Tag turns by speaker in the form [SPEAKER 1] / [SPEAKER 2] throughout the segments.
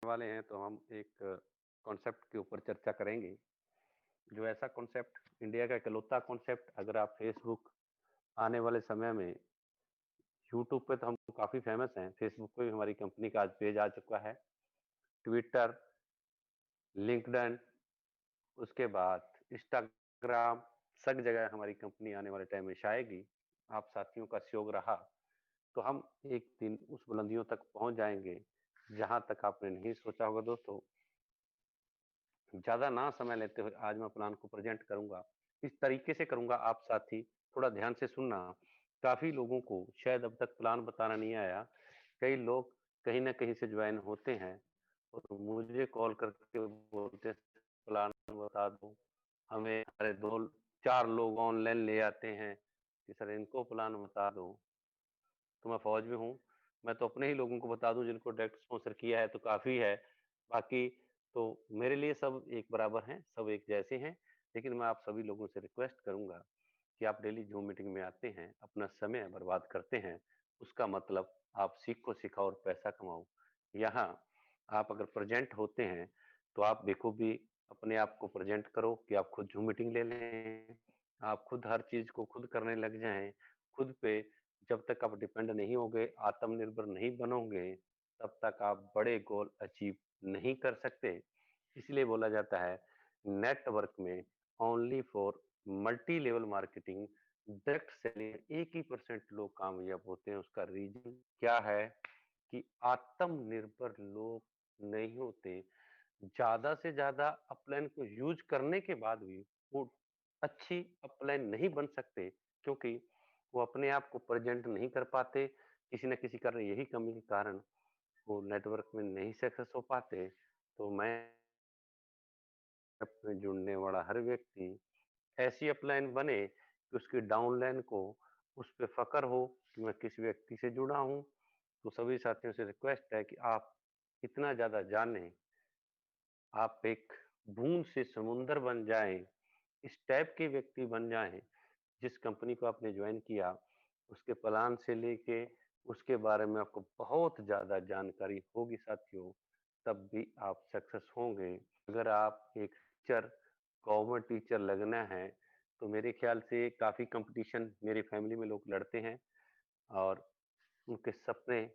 [SPEAKER 1] वाले हैं तो हम एक कॉन्सेप्ट के ऊपर चर्चा करेंगे। जो ऐसा कॉन्सेप्ट इंडिया का इकलौता कॉन्सेप्ट अगर आप फेसबुक आने वाले समय में यूट्यूब पे तो हम काफ़ी फ़ेमस हैं, फेसबुक पे भी हमारी कंपनी का आज पेज आ चुका है। ट्विटर, लिंक्डइन, उसके बाद इंस्टाग्राम, सब जगह हमारी कंपनी आने वाले टाइम में छाएगी। आप साथियों का सहयोग रहा, तो हम एक दिन उस बुलंदियों तक पहुँच जाएँगे, जहाँ तक आपने नहीं सोचा होगा दोस्तों। ज़्यादा ना समय लेते हुए आज मैं प्लान को प्रेज़ेंट करूँगा। इस तरीके से करूँगा आप साथी थोड़ा ध्यान से सुनना। काफ़ी लोगों को शायद अब तक प्लान बताना नहीं आया। कई लोग कहीं न कहीं से जॉइन होते हैं और मुझे कॉल करके बोलते हैं प्लान बता दो। हमें हमारे 2-4 लोग ऑनलाइन ले आते हैं कि सर इनको प्लान बता दो। तो मैं फ़ौज में हूँ। मैं तो अपने ही लोगों को बता दूँ जिनको डायरेक्ट स्पॉन्सर किया है तो काफ़ी है। बाकी तो मेरे लिए सब एक बराबर हैं, सब एक जैसे हैं। लेकिन मैं आप सभी लोगों से रिक्वेस्ट करूँगा कि आप डेली ज़ूम मीटिंग में आते हैं, अपना समय बर्बाद करते हैं, उसका मतलब आप सीखो, सिखाओ और पैसा कमाओ। यहाँ आप अगर प्रेज़ेंट होते हैं, तो आप बखूबी अपने आप को प्रेज़ेंट करो कि आप खुद ज़ूम मीटिंग ले लें, आप खुद हर चीज़ को खुद करने लग जाएँ, खुद पे जब तक आप डिपेंड नहीं होगे, आत्मनिर्भर नहीं बनोगे, तब तक आप बड़े गोल अचीव नहीं कर सकते। इसलिए बोला जाता है नेटवर्क में only for multi level marketing direct selling 1% ही लोग कामयाब होते हैं। उसका रीजन क्या है कि आत्मनिर्भर लोग नहीं होते। ज़्यादा से ज़्यादा अपलाइन को यूज़ करने के बाद भी वो अच्छी अपलाइन नहीं बन सकते, क्योंकि वो अपने आप को प्रेज़ेंट नहीं कर पाते। किसी न किसी कारण यही कमी के कारण वो नेटवर्क में नहीं सक्सेस हो पाते। तो मैं अपने जुड़ने वाला हर व्यक्ति ऐसी अपलाइन बने कि उसकी डाउनलाइन को उस पे फ़क्र हो कि मैं किस व्यक्ति से जुड़ा हूँ। तो सभी साथियों से रिक्वेस्ट है कि आप इतना ज़्यादा जानें, आप एक बूँद से समुंदर बन जाएँ, इस टाइप के व्यक्ति बन जाएँ, जिस कंपनी को आपने जॉइन किया, उसके प्लान से लेके उसके बारे में आपको बहुत ज़्यादा जानकारी होगी साथियों, तब भी आप सक्सेस होंगे। अगर आप एक टीचर गवर्नमेंट टीचर लगना है, तो मेरे ख्याल से काफ़ी कॉम्पिटिशन मेरी फैमिली में लोग लड़ते हैं और उनके सपने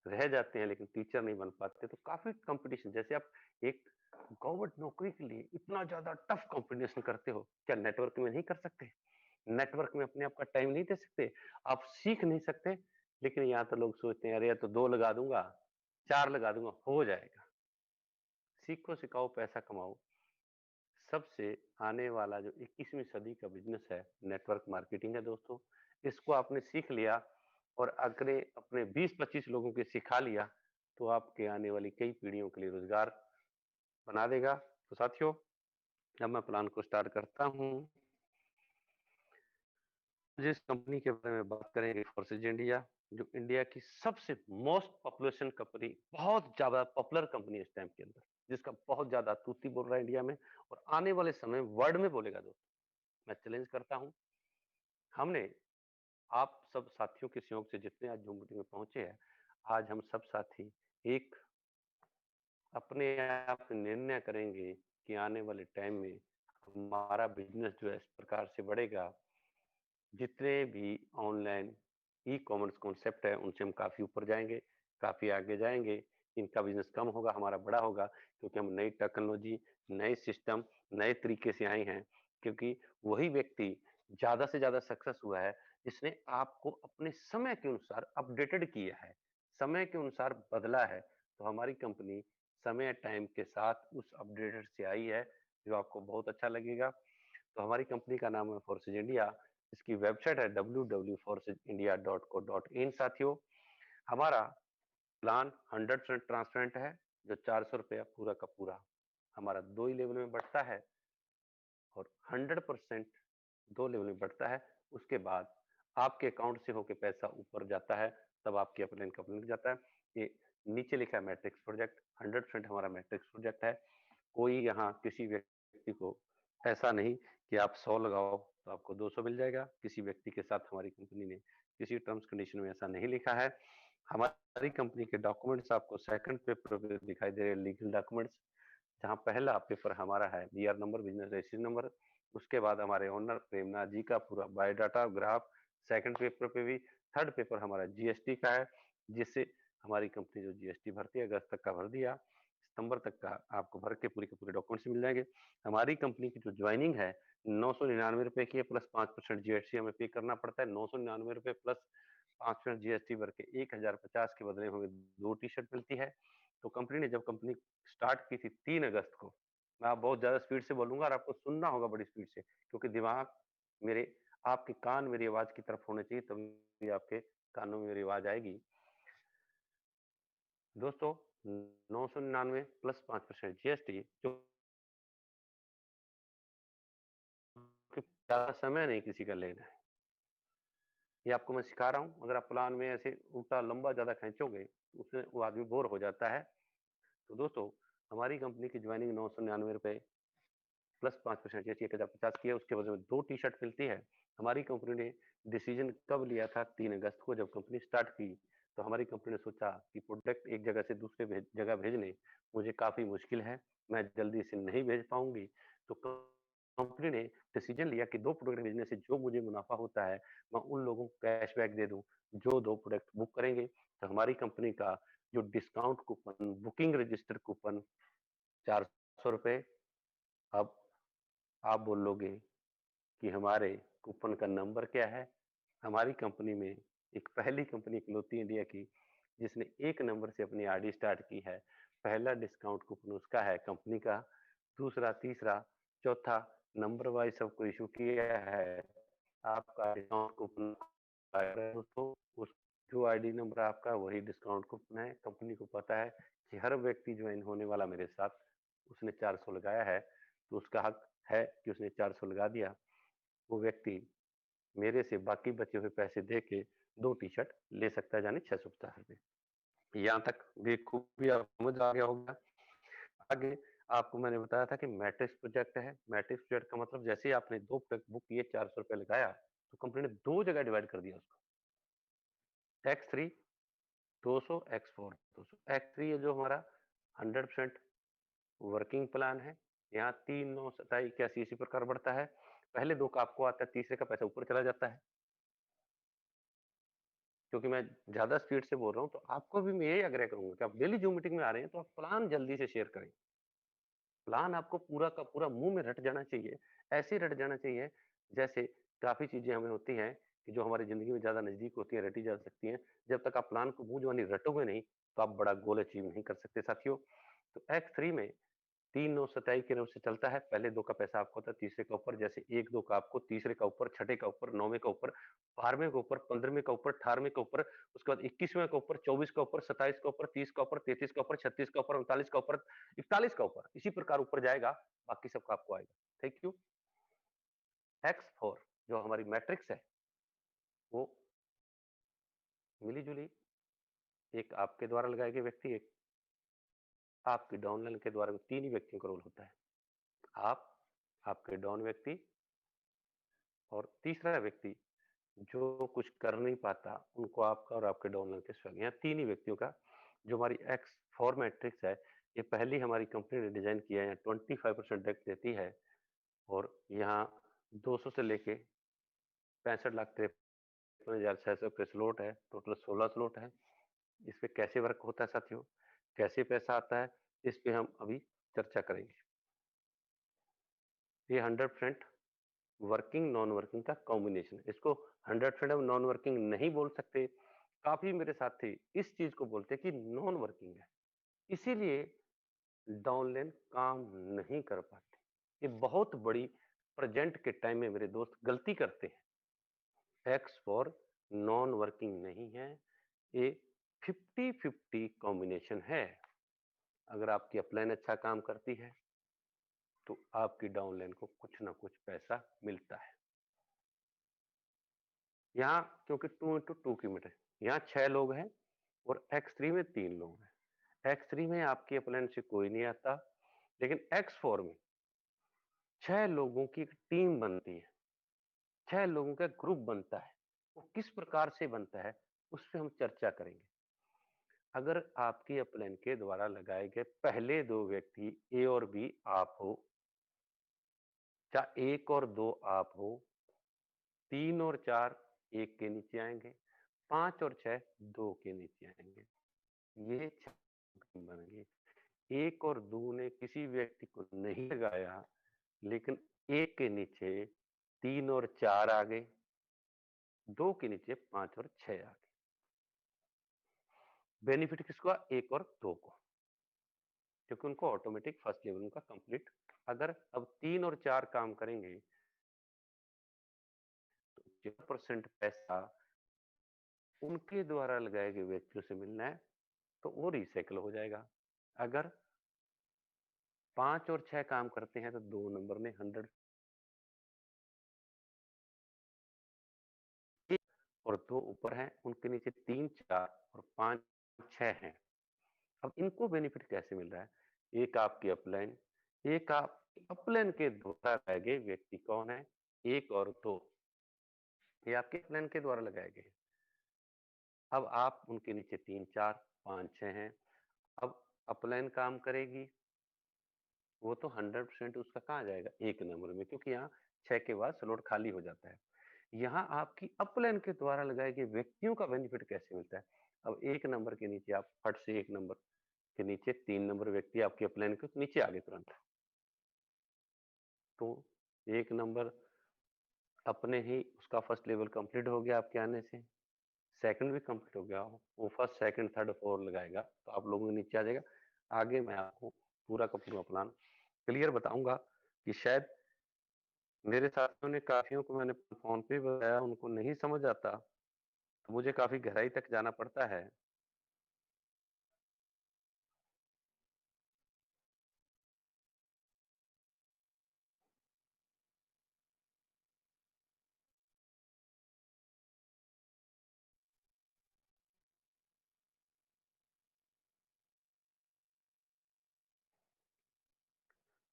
[SPEAKER 1] रह जाते हैं लेकिन टीचर नहीं बन पाते। तो काफ़ी कॉम्पिटिशन जैसे आप एक गवर्नमेंट नौकरी के लिए इतना ज़्यादा टफ कॉम्पिटिशन करते हो, क्या नेटवर्क में नहीं कर सकते? नेटवर्क में अपने आप का टाइम नहीं दे सकते? आप सीख नहीं सकते? लेकिन यहाँ तो लोग सोचते हैं अरे यार तो 2 लगा दूँगा, 4 लगा दूँगा, हो जाएगा। सीखो, सिखाओ, पैसा कमाओ। सबसे आने वाला जो 21वीं सदी का बिज़नेस है, नेटवर्क मार्केटिंग है दोस्तों। इसको आपने सीख लिया और अगले अपने 20-25 लोगों को सिखा लिया, तो आपके आने वाली कई पीढ़ियों के लिए रोज़गार बना देगा। तो साथियों, अब मैं प्लान को स्टार्ट करता हूँ। जिस कंपनी के बारे में बात करेंगे फोर्सेज इंडिया, जो इंडिया की सबसे मोस्ट पॉपुलेशन कंपनी, बहुत ज़्यादा पॉपुलर कंपनी है इस टाइम के अंदर, जिसका बहुत ज़्यादा तूती बोल रहा है इंडिया में और आने वाले समय वर्ल्ड में बोलेगा दोस्तों। मैं चैलेंज करता हूँ, हमने आप सब साथियों के सहयोग से जितने आज जूम मीटिंग में पहुंचे हैं, आज हम सब साथी एक अपने आप निर्णय करेंगे कि आने वाले टाइम में हमारा बिजनेस जो है इस प्रकार से बढ़ेगा। जितने भी ऑनलाइन ई-कॉमर्स कॉन्सेप्ट है उनसे हम काफ़ी ऊपर जाएँगे, काफ़ी आगे जाएँगे। इनका बिज़नेस कम होगा, हमारा बड़ा होगा क्योंकि हम नई टेक्नोलॉजी, नए सिस्टम, नए तरीके से आए हैं। क्योंकि वही व्यक्ति ज़्यादा से ज़्यादा सक्सेस हुआ है जिसने आपको अपने समय के अनुसार अपडेटेड किया है, समय के अनुसार बदला है। तो हमारी कंपनी समय टाइम के साथ उस अपडेटेड से आई है, जो आपको बहुत अच्छा लगेगा। तो हमारी कंपनी का नाम है फोर्सेज इंडिया। इसकी वेबसाइट है www.forceindia.co.in साथियों। हमारा प्लान 100% ट्रांसपेरेंट है, जो 400 रुपया पूरा का पूरा हमारा 2 ही लेवल में बढ़ता है और 100% 2 लेवल में बढ़ता है। उसके बाद आपके अकाउंट से होके पैसा ऊपर जाता है, तब आपकी अपलाइन का अपलाइन जाता है। ये नीचे लिखा है मैट्रिक्स प्रोजेक्ट, 100% हमारा मैट्रिक्स प्रोजेक्ट है। कोई यहाँ किसी व्यक्ति को ऐसा नहीं कि आप 100 लगाओ तो आपको 200 मिल जाएगा। किसी व्यक्ति के साथ हमारी कंपनी ने किसी टर्म्स कंडीशन में ऐसा नहीं लिखा है। हमारी कंपनी के डॉक्यूमेंट्स आपको सेकंड पेपर पे दिखाई दे रहे हैं, लीगल डॉक्यूमेंट्स, जहाँ पहला पेपर हमारा है BR number, business registration number. उसके बाद हमारे ओनर प्रेमनाथ जी का पूरा बायोडाटा ग्राफ सेकंड पेपर पे भी। थर्ड पेपर हमारा जीएसटी का है, जिससे हमारी कंपनी जो जीएसटी भरती है अगस्त तक का भर दिया, सितंबर तक का आपको भर के पूरे के पूरे डॉक्यूमेंट्स मिल जाएंगे। हमारी कंपनी की जो ज्वाइनिंग है 999 रुपए की है, प्लस 5% जीएसटी हमें पे करना पड़ता है। 999 रुपए प्लस 5% जीएसटी भर के 1050 के बदले हमें 2 टी-शर्ट मिलती है। तो कंपनी ने जब कंपनी स्टार्ट की थी 3 अगस्त को, मैं आप बहुत ज्यादा स्पीड से बोलूंगा और आपको सुनना होगा बड़ी स्पीड से, क्योंकि दिमाग मेरे, आपके कान मेरी आवाज की तरफ होने चाहिए, तभी आपके कानों में मेरी आवाज आएगी। दोस्तों, 999 प्लस 5% जीएसटी, जो कि ज्यादा समय नहीं किसी का लेना है। ये आपको मैं सिखा रहा हूँ, अगर आप प्लान में ऐसे उल्टा लंबा ज्यादा खींचोगे तो उससे वो आदमी बोर हो जाता है। तो दोस्तों, हमारी कंपनी की ज्वाइनिंग 999 रुपए प्लस 5% जैसे 1050 की है, उसके बदले में 2 टी-शर्ट मिलती है। हमारी कंपनी ने डिसीजन कब लिया था? 3 अगस्त को, जब कंपनी स्टार्ट की। तो हमारी कंपनी ने सोचा कि प्रोडक्ट एक जगह से दूसरे जगह भेजने मुझे काफी मुश्किल है, मैं जल्दी से नहीं भेज पाऊंगी। तो कंपनी ने डिसीजन लिया कि 2 प्रोडक्ट भेजने से जो मुझे मुनाफा होता है, मैं उन लोगों को कैशबैक दे दूं जो 2 प्रोडक्ट बुक करेंगे। तो हमारी कंपनी का जो discount coupon, booking register coupon 400 रुपए। अब आप बोलोगे कि हमारे कूपन का नंबर क्या है? हमारी कंपनी में एक पहली कंपनी इकलौती इंडिया की जिसने 1 नंबर से अपनी आरडी स्टार्ट की है। पहला डिस्काउंट कूपन उसका है कंपनी का, दूसरा, तीसरा, चौथा नंबर वाइज सबको इशू किया है। आपका डिस्काउंट कूपन दोस्तों, उस जो आईडी नंबर आपका वही डिस्काउंट कूपन है। कंपनी को पता है कि हर व्यक्ति ज्वाइन होने वाला मेरे साथ, उसने 400 लगाया है, तो उसका हक है कि उसने 400 लगा दिया। वो व्यक्ति मेरे से बाकी बचे हुए पैसे दे के 2 टी-शर्ट ले सकता है, यानी 650 रुपए। यहाँ तक बेखूबी आप समझ आ गया होगा। आगे आपको मैंने बताया था कि मैट्रिक्स प्रोजेक्ट है। मैट्रिक्स प्रोजेक्ट का मतलब जैसे ही आपने 2 प्रोजेक्ट बुक किए, 400 रुपए लगाया, तो कंपनी ने 2 जगह डिवाइड कर दिया उसको। X3 200, X4 200। X3 है जो हमारा 100% वर्किंग प्लान है। यहाँ 3, 9, 27, 81 इसी प्रकार बढ़ता है। पहले 2 का आपको आता है, तीसरे का पैसा ऊपर चला जाता है। क्योंकि मैं ज्यादा स्पीड से बोल रहा हूँ, तो आपको भी मैं यही आग्रह करूंगा कि आप डेली जूम मीटिंग में आ रहे हैं तो आप प्लान जल्दी से शेयर करें। प्लान आपको पूरा का पूरा मुंह में रट जाना चाहिए। ऐसे रट जाना चाहिए जैसे काफी चीजें हमें होती हैं कि जो हमारी जिंदगी में ज्यादा नजदीक होती है, रटी जा सकती हैं। जब तक आप प्लान को मुंह जवानी रटोगे नहीं, तो आप बड़ा गोल अचीव नहीं कर सकते साथियों। तो X3 में 3, 9, 27 के रूप से चलता है। पहले 2 का पैसा आपको होता है, तीसरे का ऊपर, जैसे 1, 2 का आपको, तीसरे का ऊपर, छठे का ऊपर, 9वें का ऊपर, 12वें का ऊपर, 15वें का ऊपर, 18वें का ऊपर, उसके बाद 21वें का ऊपर, 24 का ऊपर, 27 का ऊपर, 30 का ऊपर, 33 का ऊपर, 36 का ऊपर, 39 का ऊपर, 41 का ऊपर, इसी प्रकार ऊपर जाएगा, बाकी सबका आपको आएगा। Thank you. X4 जो हमारी मैट्रिक्स है, वो मिली जुली, एक आपके द्वारा लगाए गए व्यक्ति, एक आपकी डाउनलाइन के द्वारा, 3 ही व्यक्तियों का रोल होता है। आप, आपके डाउन व्यक्ति और तीसरा व्यक्ति जो कुछ कर नहीं पाता, उनको आपका और आपके डाउनलाइन के स्वयं, यहाँ 3 ही व्यक्तियों का जो हमारी X4 मैट्रिक्स है, ये पहली हमारी कंपनी ने डिजाइन किया है। यहाँ 25% डेप्थ देती है और यहाँ 200 से लेके 65,53,600 के स्लॉट है, टोटल 16 स्लॉट है। इस पे कैसे वर्क होता है साथियों, कैसे पैसा आता है, इस पे हम अभी चर्चा करेंगे। ये 100% वर्किंग नॉन वर्किंग का कॉम्बिनेशन है। इसको 100% हम नॉन वर्किंग नहीं बोल सकते। काफी मेरे साथी इस चीज को बोलते हैं कि नॉन वर्किंग है, इसीलिए डाउनलाइन काम नहीं कर पाते। ये बहुत बड़ी प्रेजेंट के टाइम में मेरे दोस्त गलती करते हैं। एक्स फॉर नॉन वर्किंग नहीं है, ये 50-50 कॉम्बिनेशन है। अगर आपकी अपलाइन अच्छा काम करती है तो आपकी डाउनलाइन को कुछ ना कुछ पैसा मिलता है। यहाँ क्योंकि 2x2 की मीटर, यहाँ 6 लोग हैं और X3 में 3 लोग हैं। X3 में आपकी अपलाइन से कोई नहीं आता, लेकिन X4 में 6 लोगों की एक टीम बनती है, 6 लोगों का ग्रुप बनता है। वो किस प्रकार से बनता है, उस पर हम चर्चा करेंगे। अगर आपकी अपलाइन के द्वारा लगाए गए पहले दो व्यक्ति ए और बी आप हो, या एक और दो आप हो, 3 और 4 एक के नीचे आएंगे, 5 और 6 2 के नीचे आएंगे। ये 6 बन गए। 1 और 2 ने किसी व्यक्ति को नहीं लगाया, लेकिन 1 के नीचे 3 और 4 आ गए, 2 के नीचे 5 और 6 आ गए। बेनिफिट किसको? 1 और 2 को, क्योंकि उनको ऑटोमेटिक फर्स्ट लेवल उनका कंप्लीट। अगर अब 3 और 4 काम करेंगे तो 0% पैसा उनके द्वारा लगाए गए व्यक्तियों से मिलना है, तो वो रिसाइकल हो जाएगा। अगर 5 और 6 काम करते हैं तो 2 नंबर में 100 और 2 ऊपर हैं, उनके नीचे 3 4 और 5 6 हैं। अब इनको बेनिफिट कैसे मिल रहा है? एक आपकी अपलाइन, एक आप अपलाइन के द्वारा लगाए गए व्यक्ति कौन है? 1 और 2, ये आपके अपलाइन के द्वारा लगाए गए। अब आप उनके नीचे 3 4 5 6 हैं। अब अपलाइन काम करेगी, वो तो 100% उसका कहाँ जाएगा? 1 नंबर में, क्योंकि यहाँ 6 के बाद स्लॉट खाली हो जाता है। यहाँ आपकी अपलाइन के द्वारा लगाए गए व्यक्तियों का बेनिफिट कैसे मिलता है? अब 1 नंबर के नीचे आप फट से 1 नंबर के नीचे 3 नंबर व्यक्ति आपके अपलाइन के नीचे आ गए तुरंत। तो 1 नंबर अपने ही उसका फर्स्ट लेवल कंप्लीट हो गया आपके आने से, सेकंड भी कंप्लीट हो गया, वो फर्स्ट सेकंड थर्ड फोर लगाएगा तो आप लोगों के नीचे आ जाएगा। आगे मैं आपको पूरा का पूरा प्लान क्लियर बताऊंगा, कि शायद मेरे साथियों ने काफियों को मैंने फोन पे बताया, उनको नहीं समझ आता, तो मुझे काफी गहराई तक जाना पड़ता है।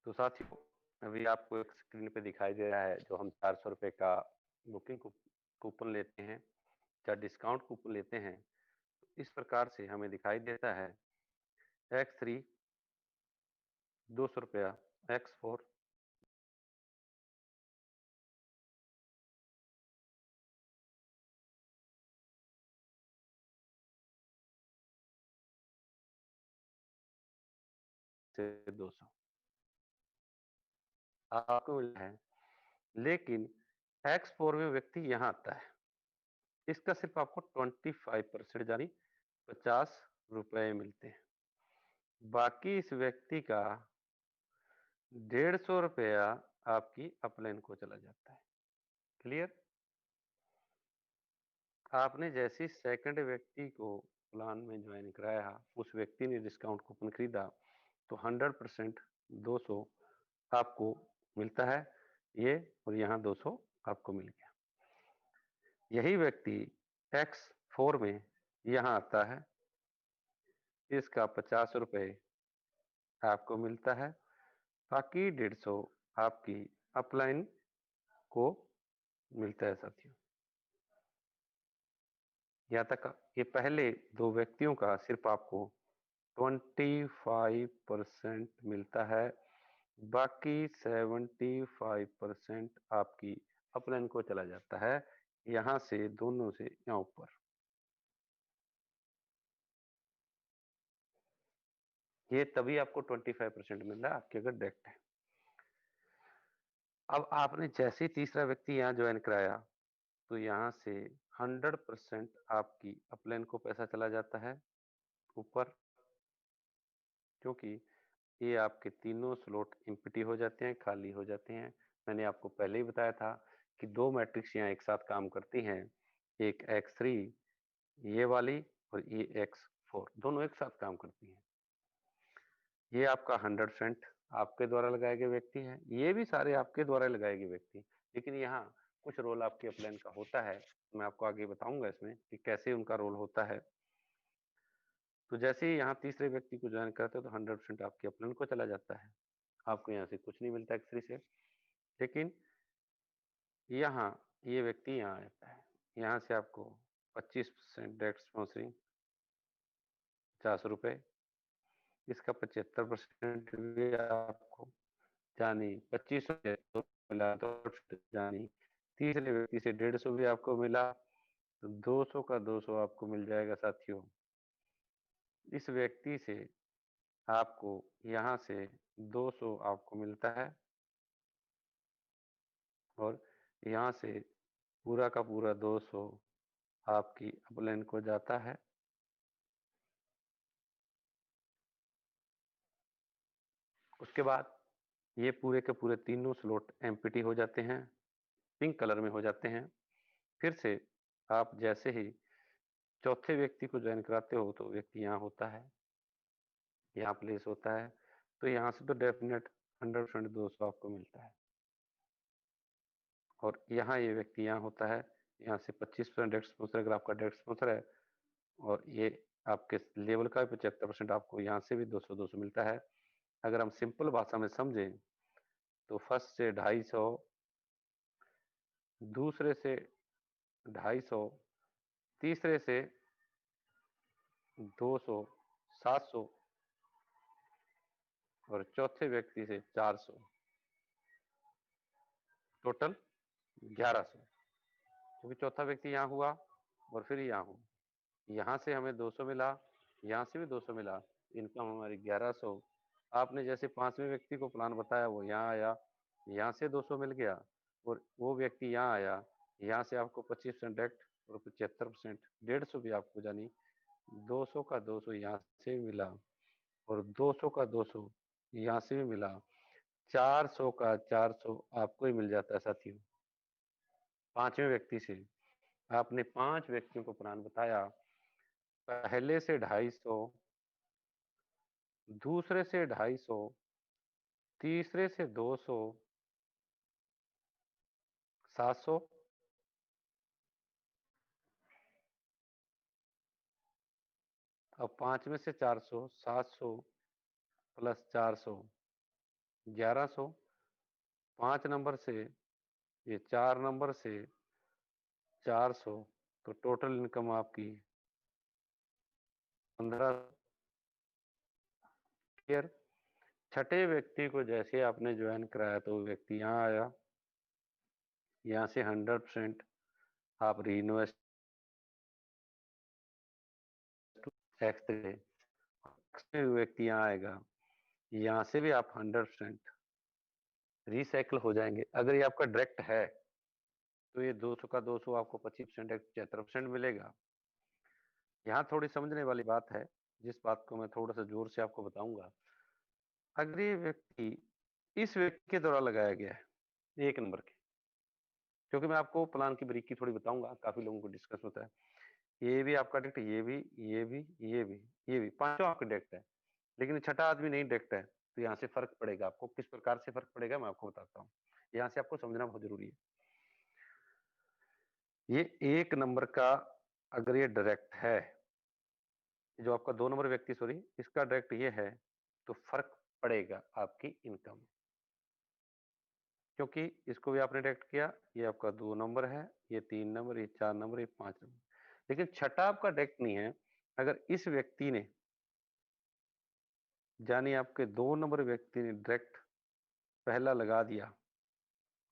[SPEAKER 1] तो साथियों, अभी आपको एक स्क्रीन पे दिखाई दे रहा है, जो हम 400 रुपए का बुकिंग कूपन लेते हैं या डिस्काउंट कूपन लेते हैं, तो इस प्रकार से हमें दिखाई देता है। X3 200 रुपया, X4 से 200 आपको मिला है। लेकिन X4 में व्यक्ति यहाँ आता है, इसका सिर्फ आपको 25% यानी 50 रुपए मिलते हैं। बाकी इस व्यक्ति का 150 रुपया आपकी अपलाइन को चला जाता है। क्लियर? आपने जैसे ही सेकंड व्यक्ति को प्लान में ज्वाइन कराया, उस व्यक्ति ने डिस्काउंट कूपन खरीदा, तो 100% 200 आपको मिलता है ये, और यहाँ 200 आपको मिल गया। यही व्यक्ति X4 में यहाँ आता है, इसका 50 रुपए आपको मिलता है, बाकी 150 आपकी अपलाइन को मिलता है साथियों। यहाँ तक ये पहले दो व्यक्तियों का सिर्फ आपको 25% मिलता है, बाकी 75% आपकी अपलाइन को चला जाता है, यहाँ से दोनों से यहाँ ऊपर। ये तभी आपको 25% मिल रहा है आपके अगर डायरेक्ट है। अब आपने जैसे ही तीसरा व्यक्ति यहाँ ज्वाइन कराया, तो यहाँ से 100% आपकी अपलाइन को पैसा चला जाता है ऊपर, क्योंकि ये आपके तीनों स्लॉट एम्प्टी हो जाते हैं, खाली हो जाते हैं। मैंने आपको पहले ही बताया था कि दो मैट्रिक्स यहाँ एक साथ काम करती हैं, एक X3 ये वाली और ये X4 दोनों एक साथ काम करती हैं। ये आपका 100% आपके द्वारा लगाए गए व्यक्ति हैं, ये भी सारे आपके द्वारा लगाए गए व्यक्ति, लेकिन यहाँ कुछ रोल आपके अपलाइन का होता है, मैं आपको आगे बताऊंगा इसमें कि कैसे उनका रोल होता है। तो जैसे ही यहाँ तीसरे व्यक्ति को ज्वाइन करते हो तो 100% आपके अपलाइन को चला जाता है, आपको यहाँ से कुछ नहीं मिलता X3 से। लेकिन यहाँ ये व्यक्ति यहाँ आता है, यहाँ से आपको 25% डायरेक्ट स्पॉन्सरिंग ₹50 इसका 75% भी आपको जानी 2500 मिला तो जानी तीसरे व्यक्ति से 150 भी आपको मिला तो 200 का 200 आपको मिल जाएगा साथियों। इस व्यक्ति से आपको यहाँ से 200 आपको मिलता है और यहाँ से पूरा का पूरा 200 आपकी अपलाइन को जाता है। उसके बाद ये पूरे के पूरे तीनों स्लॉट एम्प्टी हो जाते हैं, पिंक कलर में हो जाते हैं। फिर से आप जैसे ही चौथे व्यक्ति को ज्वाइन कराते हो तो व्यक्ति यहाँ होता है, यहाँ प्लेस होता है, तो यहाँ से तो डेफिनेट 100% 200 आपको मिलता है और यहाँ ये व्यक्ति यहाँ होता है, यहाँ से 25% डायरेक्ट स्पॉन्सर अगर आपका डायरेक्ट स्पॉन्सर है और ये आपके लेवल का 75% आपको यहाँ से भी 200-200 मिलता है। अगर हम सिंपल भाषा में समझें तो फर्स्ट से 250, दूसरे से 250, तीसरे से 200, 700 और चौथे व्यक्ति से 400, टोटल 1100, क्योंकि चौथा व्यक्ति यहाँ हुआ और फिर यहाँ हुआ, यहाँ से हमें 200 मिला, यहाँ से भी 200 मिला, इनकम हमारी 1100। आपने जैसे पांचवें व्यक्ति को प्लान बताया वो यहाँ आया, यहाँ से 200 मिल गया और वो व्यक्ति यहाँ आया, यहाँ से आपको 25% डायरेक्ट और 75% 150 भी आपको जानी 200 का 200 यहाँ से भी मिला और 200 का 200 यहाँ से भी मिला, 400 का 400 आपको ही मिल जाता है साथियों। पांचवें व्यक्ति से आपने 5 व्यक्तियों को प्लान बताया, पहले से 250, दूसरे से 250, तीसरे से 200, 700 अब पांचवें से 400, 700 प्लस 400 1100, 5 नंबर से ये 4 नंबर से 400 तो टोटल इनकम आपकी 15। छठे व्यक्ति को जैसे आपने ज्वाइन कराया तो व्यक्ति यहाँ आया, यहाँ से 100% आप रीइन्वेस्ट व्यक्ति यहाँ आएगा, यहाँ से भी आप 100% रिसाइकल हो जाएंगे। अगर ये आपका डायरेक्ट है तो ये 200 का 200 आपको 25% 75% मिलेगा। यहाँ थोड़ी समझने वाली बात है, जिस बात को मैं थोड़ा सा जोर से आपको बताऊंगा। अगर ये व्यक्ति इस व्यक्ति के द्वारा लगाया गया है 1 नंबर के, क्योंकि मैं आपको प्लान की ब्रीक की थोड़ी बताऊंगा, काफी लोगों को डिस्कस होता है। ये भी आपका डायरेक्ट, ये भी, ये भी, ये भी, ये भी, पांचों आपके डायरेक्ट है, लेकिन छठा आदमी नहीं डायरेक्ट है, तो यहाँ से फर्क पड़ेगा। आपको किस प्रकार से फर्क पड़ेगा मैं आपको बताता हूँ, यहाँ से आपको समझना बहुत जरूरी है। ये 1 नंबर का अगर ये डायरेक्ट है, जो आपका 2 नंबर व्यक्ति सॉरी इसका डायरेक्ट ये है, तो फर्क पड़ेगा आपकी इनकम में, क्योंकि इसको भी आपने डायरेक्ट किया, ये आपका 2 नंबर है, ये 3 नंबर, ये 4 नंबर, ये 5 नंबर, लेकिन छठा आपका डायरेक्ट नहीं है। अगर इस व्यक्ति ने यानी आपके 2 नंबर व्यक्ति ने डायरेक्ट पहला लगा दिया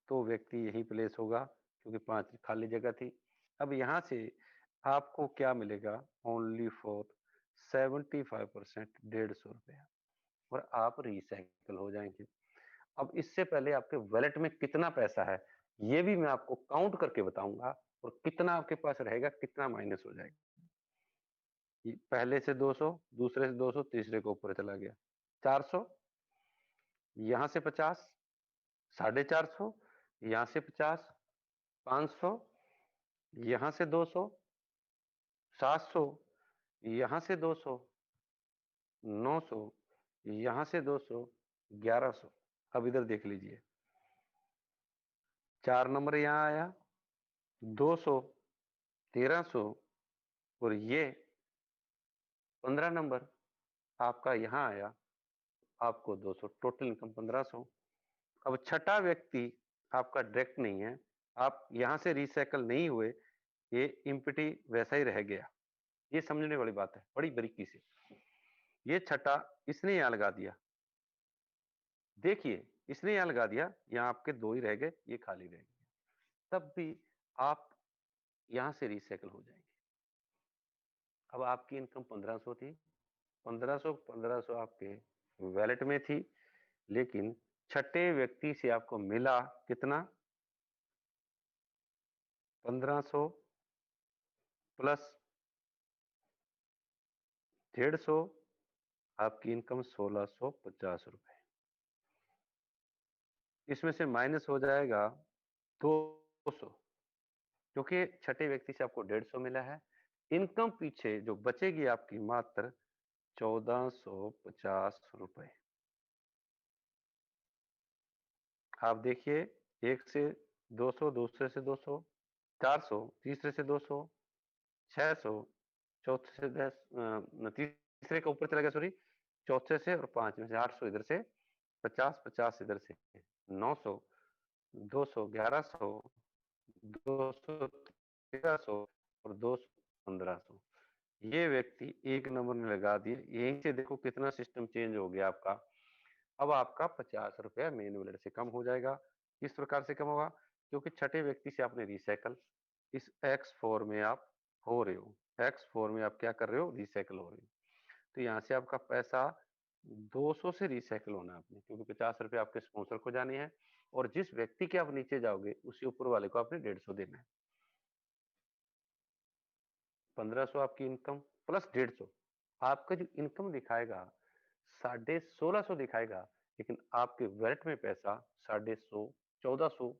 [SPEAKER 1] तो व्यक्ति यही प्लेस होगा, क्योंकि 5 खाली जगह थी। अब यहाँ से आपको क्या मिलेगा, ओनली फॉर 75% 150 रुपया और आप रिसाइकल हो जाएंगे। अब इससे पहले आपके वॉलेट में कितना पैसा है ये भी मैं आपको काउंट करके बताऊंगा और कितना आपके पास रहेगा, कितना माइनस हो जाएगा। पहले से 200, दूसरे से 200, तीसरे को ऊपर चला गया 400, यहाँ से 50, 450, यहाँ से 50, 500, यहाँ से 200, 700, यहाँ से 200, 900, यहाँ से 200, 1100। अब इधर देख लीजिए, 4 नंबर यहाँ आया, 200, 1300 और ये 15 नंबर आपका यहाँ आया, आपको 200, टोटल इनकम 1500। अब छठा व्यक्ति आपका डायरेक्ट नहीं है, आप यहाँ से रिसाइकल नहीं हुए, ये इम्पिटी वैसा ही रह गया। ये समझने वाली बात है बड़ी बारीकी से। ये छठा इसने यहाँ लगा दिया। देखिए, इसने यहाँ लगा दिया, यहाँ आपके 2 ही रह गए, ये खाली रह गया। तब भी आप यहाँ से रिसाइकिल हो जाएँगे। अब आपकी इनकम 1500 थी, 1500 आपके वॉलेट में थी, लेकिन छठे व्यक्ति से आपको मिला कितना? 1500 प्लस 150, आपकी इनकम 1650 रुपए। इसमें से माइनस हो जाएगा 200, क्योंकि छठे व्यक्ति से आपको 150 मिला है। इनकम पीछे जो बचेगी आपकी मात्र 1450 रुपए। आप देखिए, एक से 200, दूसरे से 200, 400, तीसरे से 200, 600, चौथे से 10, तीसरे के ऊपर चला गया, सॉरी, चौथे से और 5 में से 800 इधर से, 50, 50 इधर से, 900, 200, 1100, 200, 1300 और 200, 1500। ये व्यक्ति एक नंबर में लगा दिए। यहीं से देखो कितना सिस्टम चेंज हो गया आपका। अब आपका 50 रुपया मेन वैलेट से कम हो जाएगा। किस प्रकार से कम होगा? क्योंकि छठे व्यक्ति से आपने रिसाइकल, इस X4 में आप हो रहे हो। X4 में आप क्या कर रहे हो? रिसाइकल हो रहे हो। तो यहाँ से आपका पैसा 200 से रिसाइकल होना है आपने, क्योंकि 50 रुपये आपके स्पॉन्सर को जाने हैं और जिस व्यक्ति के आप नीचे जाओगे उसी ऊपर वाले को आपने 150 देना है। 1500 आपकी इनकम प्लस 150, आपका जो इनकम दिखाएगा 1650 दिखाएगा, लेकिन आपके वैलेट में पैसा 150, 1400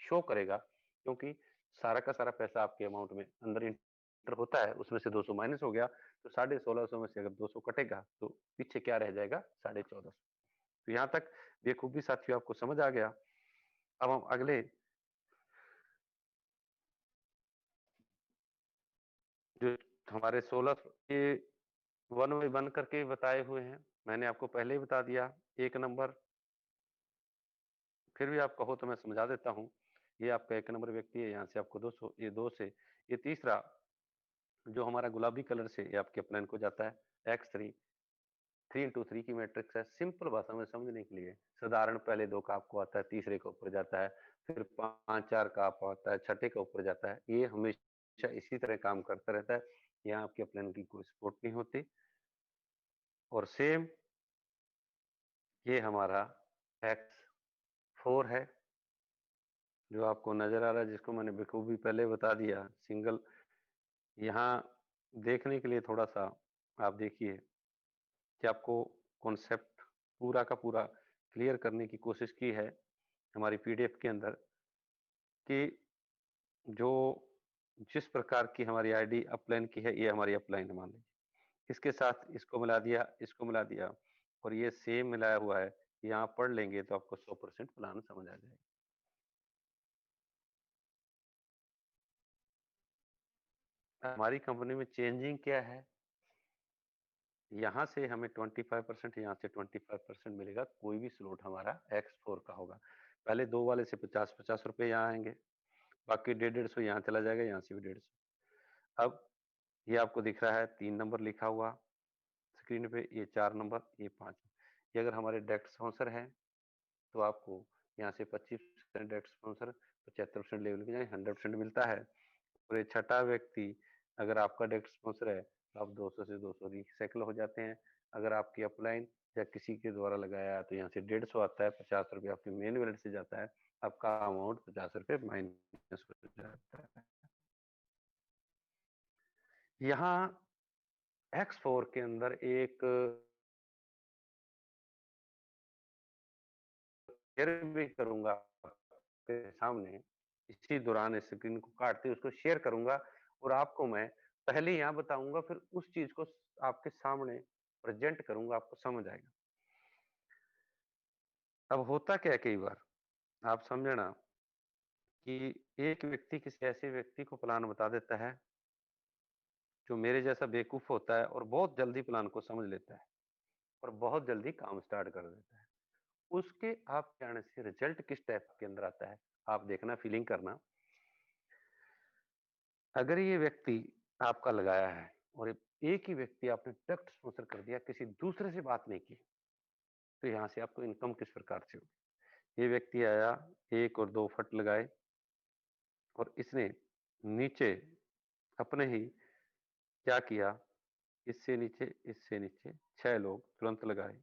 [SPEAKER 1] शो करेगा, क्योंकि सारा का सारा पैसा आपके अमाउंट में अंदर इंटर होता है, उसमें से 200 माइनस हो गया, तो 1650 में से अगर 200 कटेगा तो पीछे क्या रह जाएगा? 1450। तो यहाँ तक बेखूबी साथियों आपको समझ आ गया। अब हम अगले जो हमारे 16 के वन बाई वन करके बताए हुए हैं, मैंने आपको पहले ही बता दिया। एक नंबर, फिर भी आप कहो तो मैं समझा देता हूँ। ये आपका एक नंबर व्यक्ति है, यहाँ से आपको 200, ये 2 से, ये तीसरा जो हमारा गुलाबी कलर से ये आपके अपलाइन को जाता है X3, 3 into 3 की मैट्रिक्स है। सिंपल भाषा में समझने के लिए, साधारण पहले 2 का आपको आता है, तीसरे के ऊपर जाता है, फिर 5, 4 का आपको आता है, छठे के ऊपर जाता है। ये हमेशा इसी तरह काम करता रहता है। यहाँ आपके अपलाइन की कोई सपोर्ट नहीं होती। और सेम ये हमारा X4 है, जो आपको नजर आ रहा है, जिसको मैंने बखूबी पहले बता दिया। सिंगल यहाँ देखने के लिए थोड़ा सा आप देखिए कि आपको कॉन्सेप्ट पूरा का पूरा क्लियर करने की कोशिश की है हमारी पीडीएफ के अंदर, कि जो जिस प्रकार की हमारी आईडी अपलाइन की है, ये हमारी अपलाइन मान लीजिए, इसके साथ इसको मिला दिया, इसको मिला दिया, और ये सेम मिलाया हुआ है। यहाँ पढ़ लेंगे तो आपको 100% प्लान समझ आ जाएगा। हमारी कंपनी में चेंजिंग क्या है? यहाँ से हमें 25%, यहाँ से 25% मिलेगा। कोई भी स्लॉट हमारा X4 का होगा। पहले 2 वाले से 50-50 रुपए यहाँ आएंगे, बाकी 150-150 यहाँ चला जाएगा, यहाँ से भी 150। अब ये आपको दिख रहा है 3 नंबर लिखा हुआ स्क्रीन पे, ये 4 नंबर, ये 5। ये अगर हमारे डायरेक्ट स्पॉन्सर हैं तो आपको यहाँ से 25% डायरेक्ट स्पॉन्सर, 75% लेवल पे जाएंगे, 100% मिलता है। और ये छठा व्यक्ति अगर आपका डायरेक्ट स्पॉन्सर है तो आप 200 से 200 रिसाइकिल हो जाते हैं। अगर आपकी अपलाइन या किसी के द्वारा लगाया है तो यहाँ से 150 आता है, 50 रुपये आपके मेन वैलेट से जाता है, आपका अमाउंट 50 रुपये माइनस हो जाता है। यहाँ X4 के अंदर एक शेयर भी करूंगा आपके सामने, इसी दौरान स्क्रीन को काटते उसको शेयर करूंगा, और आपको मैं पहले यहाँ बताऊंगा, फिर उस चीज को आपके सामने प्रेजेंट करूंगा, आपको समझ आएगा। अब होता क्या है, कई बार आप समझना कि एक व्यक्ति किसी ऐसे व्यक्ति को प्लान बता देता है जो मेरे जैसा बेवकूफ होता है और बहुत जल्दी प्लान को समझ लेता है और बहुत जल्दी काम स्टार्ट कर देता है। उसके आप जाने से रिजल्ट किस टाइप के अंदर आता है, आप देखना, फीलिंग करना। अगर ये व्यक्ति आपका लगाया है और एक ही व्यक्ति आपने डायरेक्ट स्पॉन्सर कर दिया, किसी दूसरे से बात नहीं की, तो यहाँ से आपको इनकम किस प्रकार से होगी? ये व्यक्ति आया, 1 और 2 फट लगाए और इसने नीचे अपने ही क्या किया, इससे नीचे 6 लोग तुरंत लगाए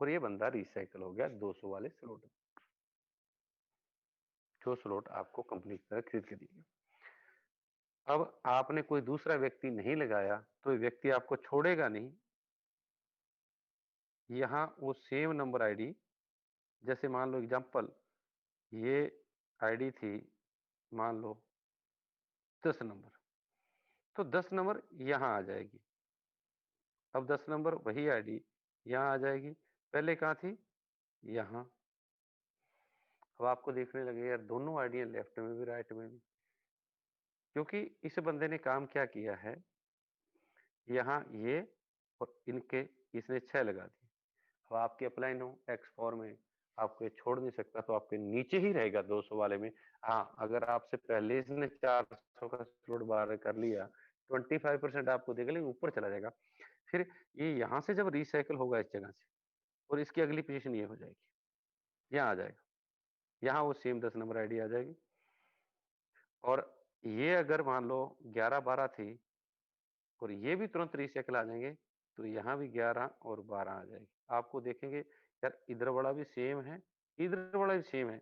[SPEAKER 1] और ये बंदा रिसाइकल हो गया 200 वाले स्लॉट में, जो स्लॉट आपको कंपनी की तरफ खरीद के दी गई। अब आपने कोई दूसरा व्यक्ति नहीं लगाया, तो ये व्यक्ति आपको छोड़ेगा नहीं। यहाँ वो सेम नंबर आईडी, जैसे मान लो एग्जांपल ये आईडी थी, मान लो 10 नंबर, तो 10 नंबर यहाँ आ जाएगी। अब 10 नंबर वही आईडी यहाँ आ जाएगी, पहले कहाँ थी? यहाँ। अब आपको देखने लगे यार दोनों आईडियां लेफ्ट में भी राइट में भी, क्योंकि इस बंदे ने काम क्या किया है, यहाँ ये और इनके इसने 6 लगा दी। अब आपके अपलाइन हो X4 में, आपको ये छोड़ नहीं सकता, तो आपके नीचे ही रहेगा 200 वाले में। हाँ, अगर आपसे पहले इसने 400 का स्लॉट बार कर लिया, 25% आपको देगा, लेकिन ऊपर चला जाएगा। फिर ये यहाँ से जब रिसाइकल होगा इस जगह से, और इसकी अगली पोजीशन ये हो जाएगी, यहाँ आ जाएगा, यहाँ वो सेम 10 नंबर आईडी आ जाएगी। और ये अगर मान लो 11-12 थी और ये भी तुरंत रिसाइकल आ जाएंगे, तो यहाँ भी 11 और 12 आ जाएगी। आपको देखेंगे यार इधर वाला भी सेम है, इधर वाला भी सेम है।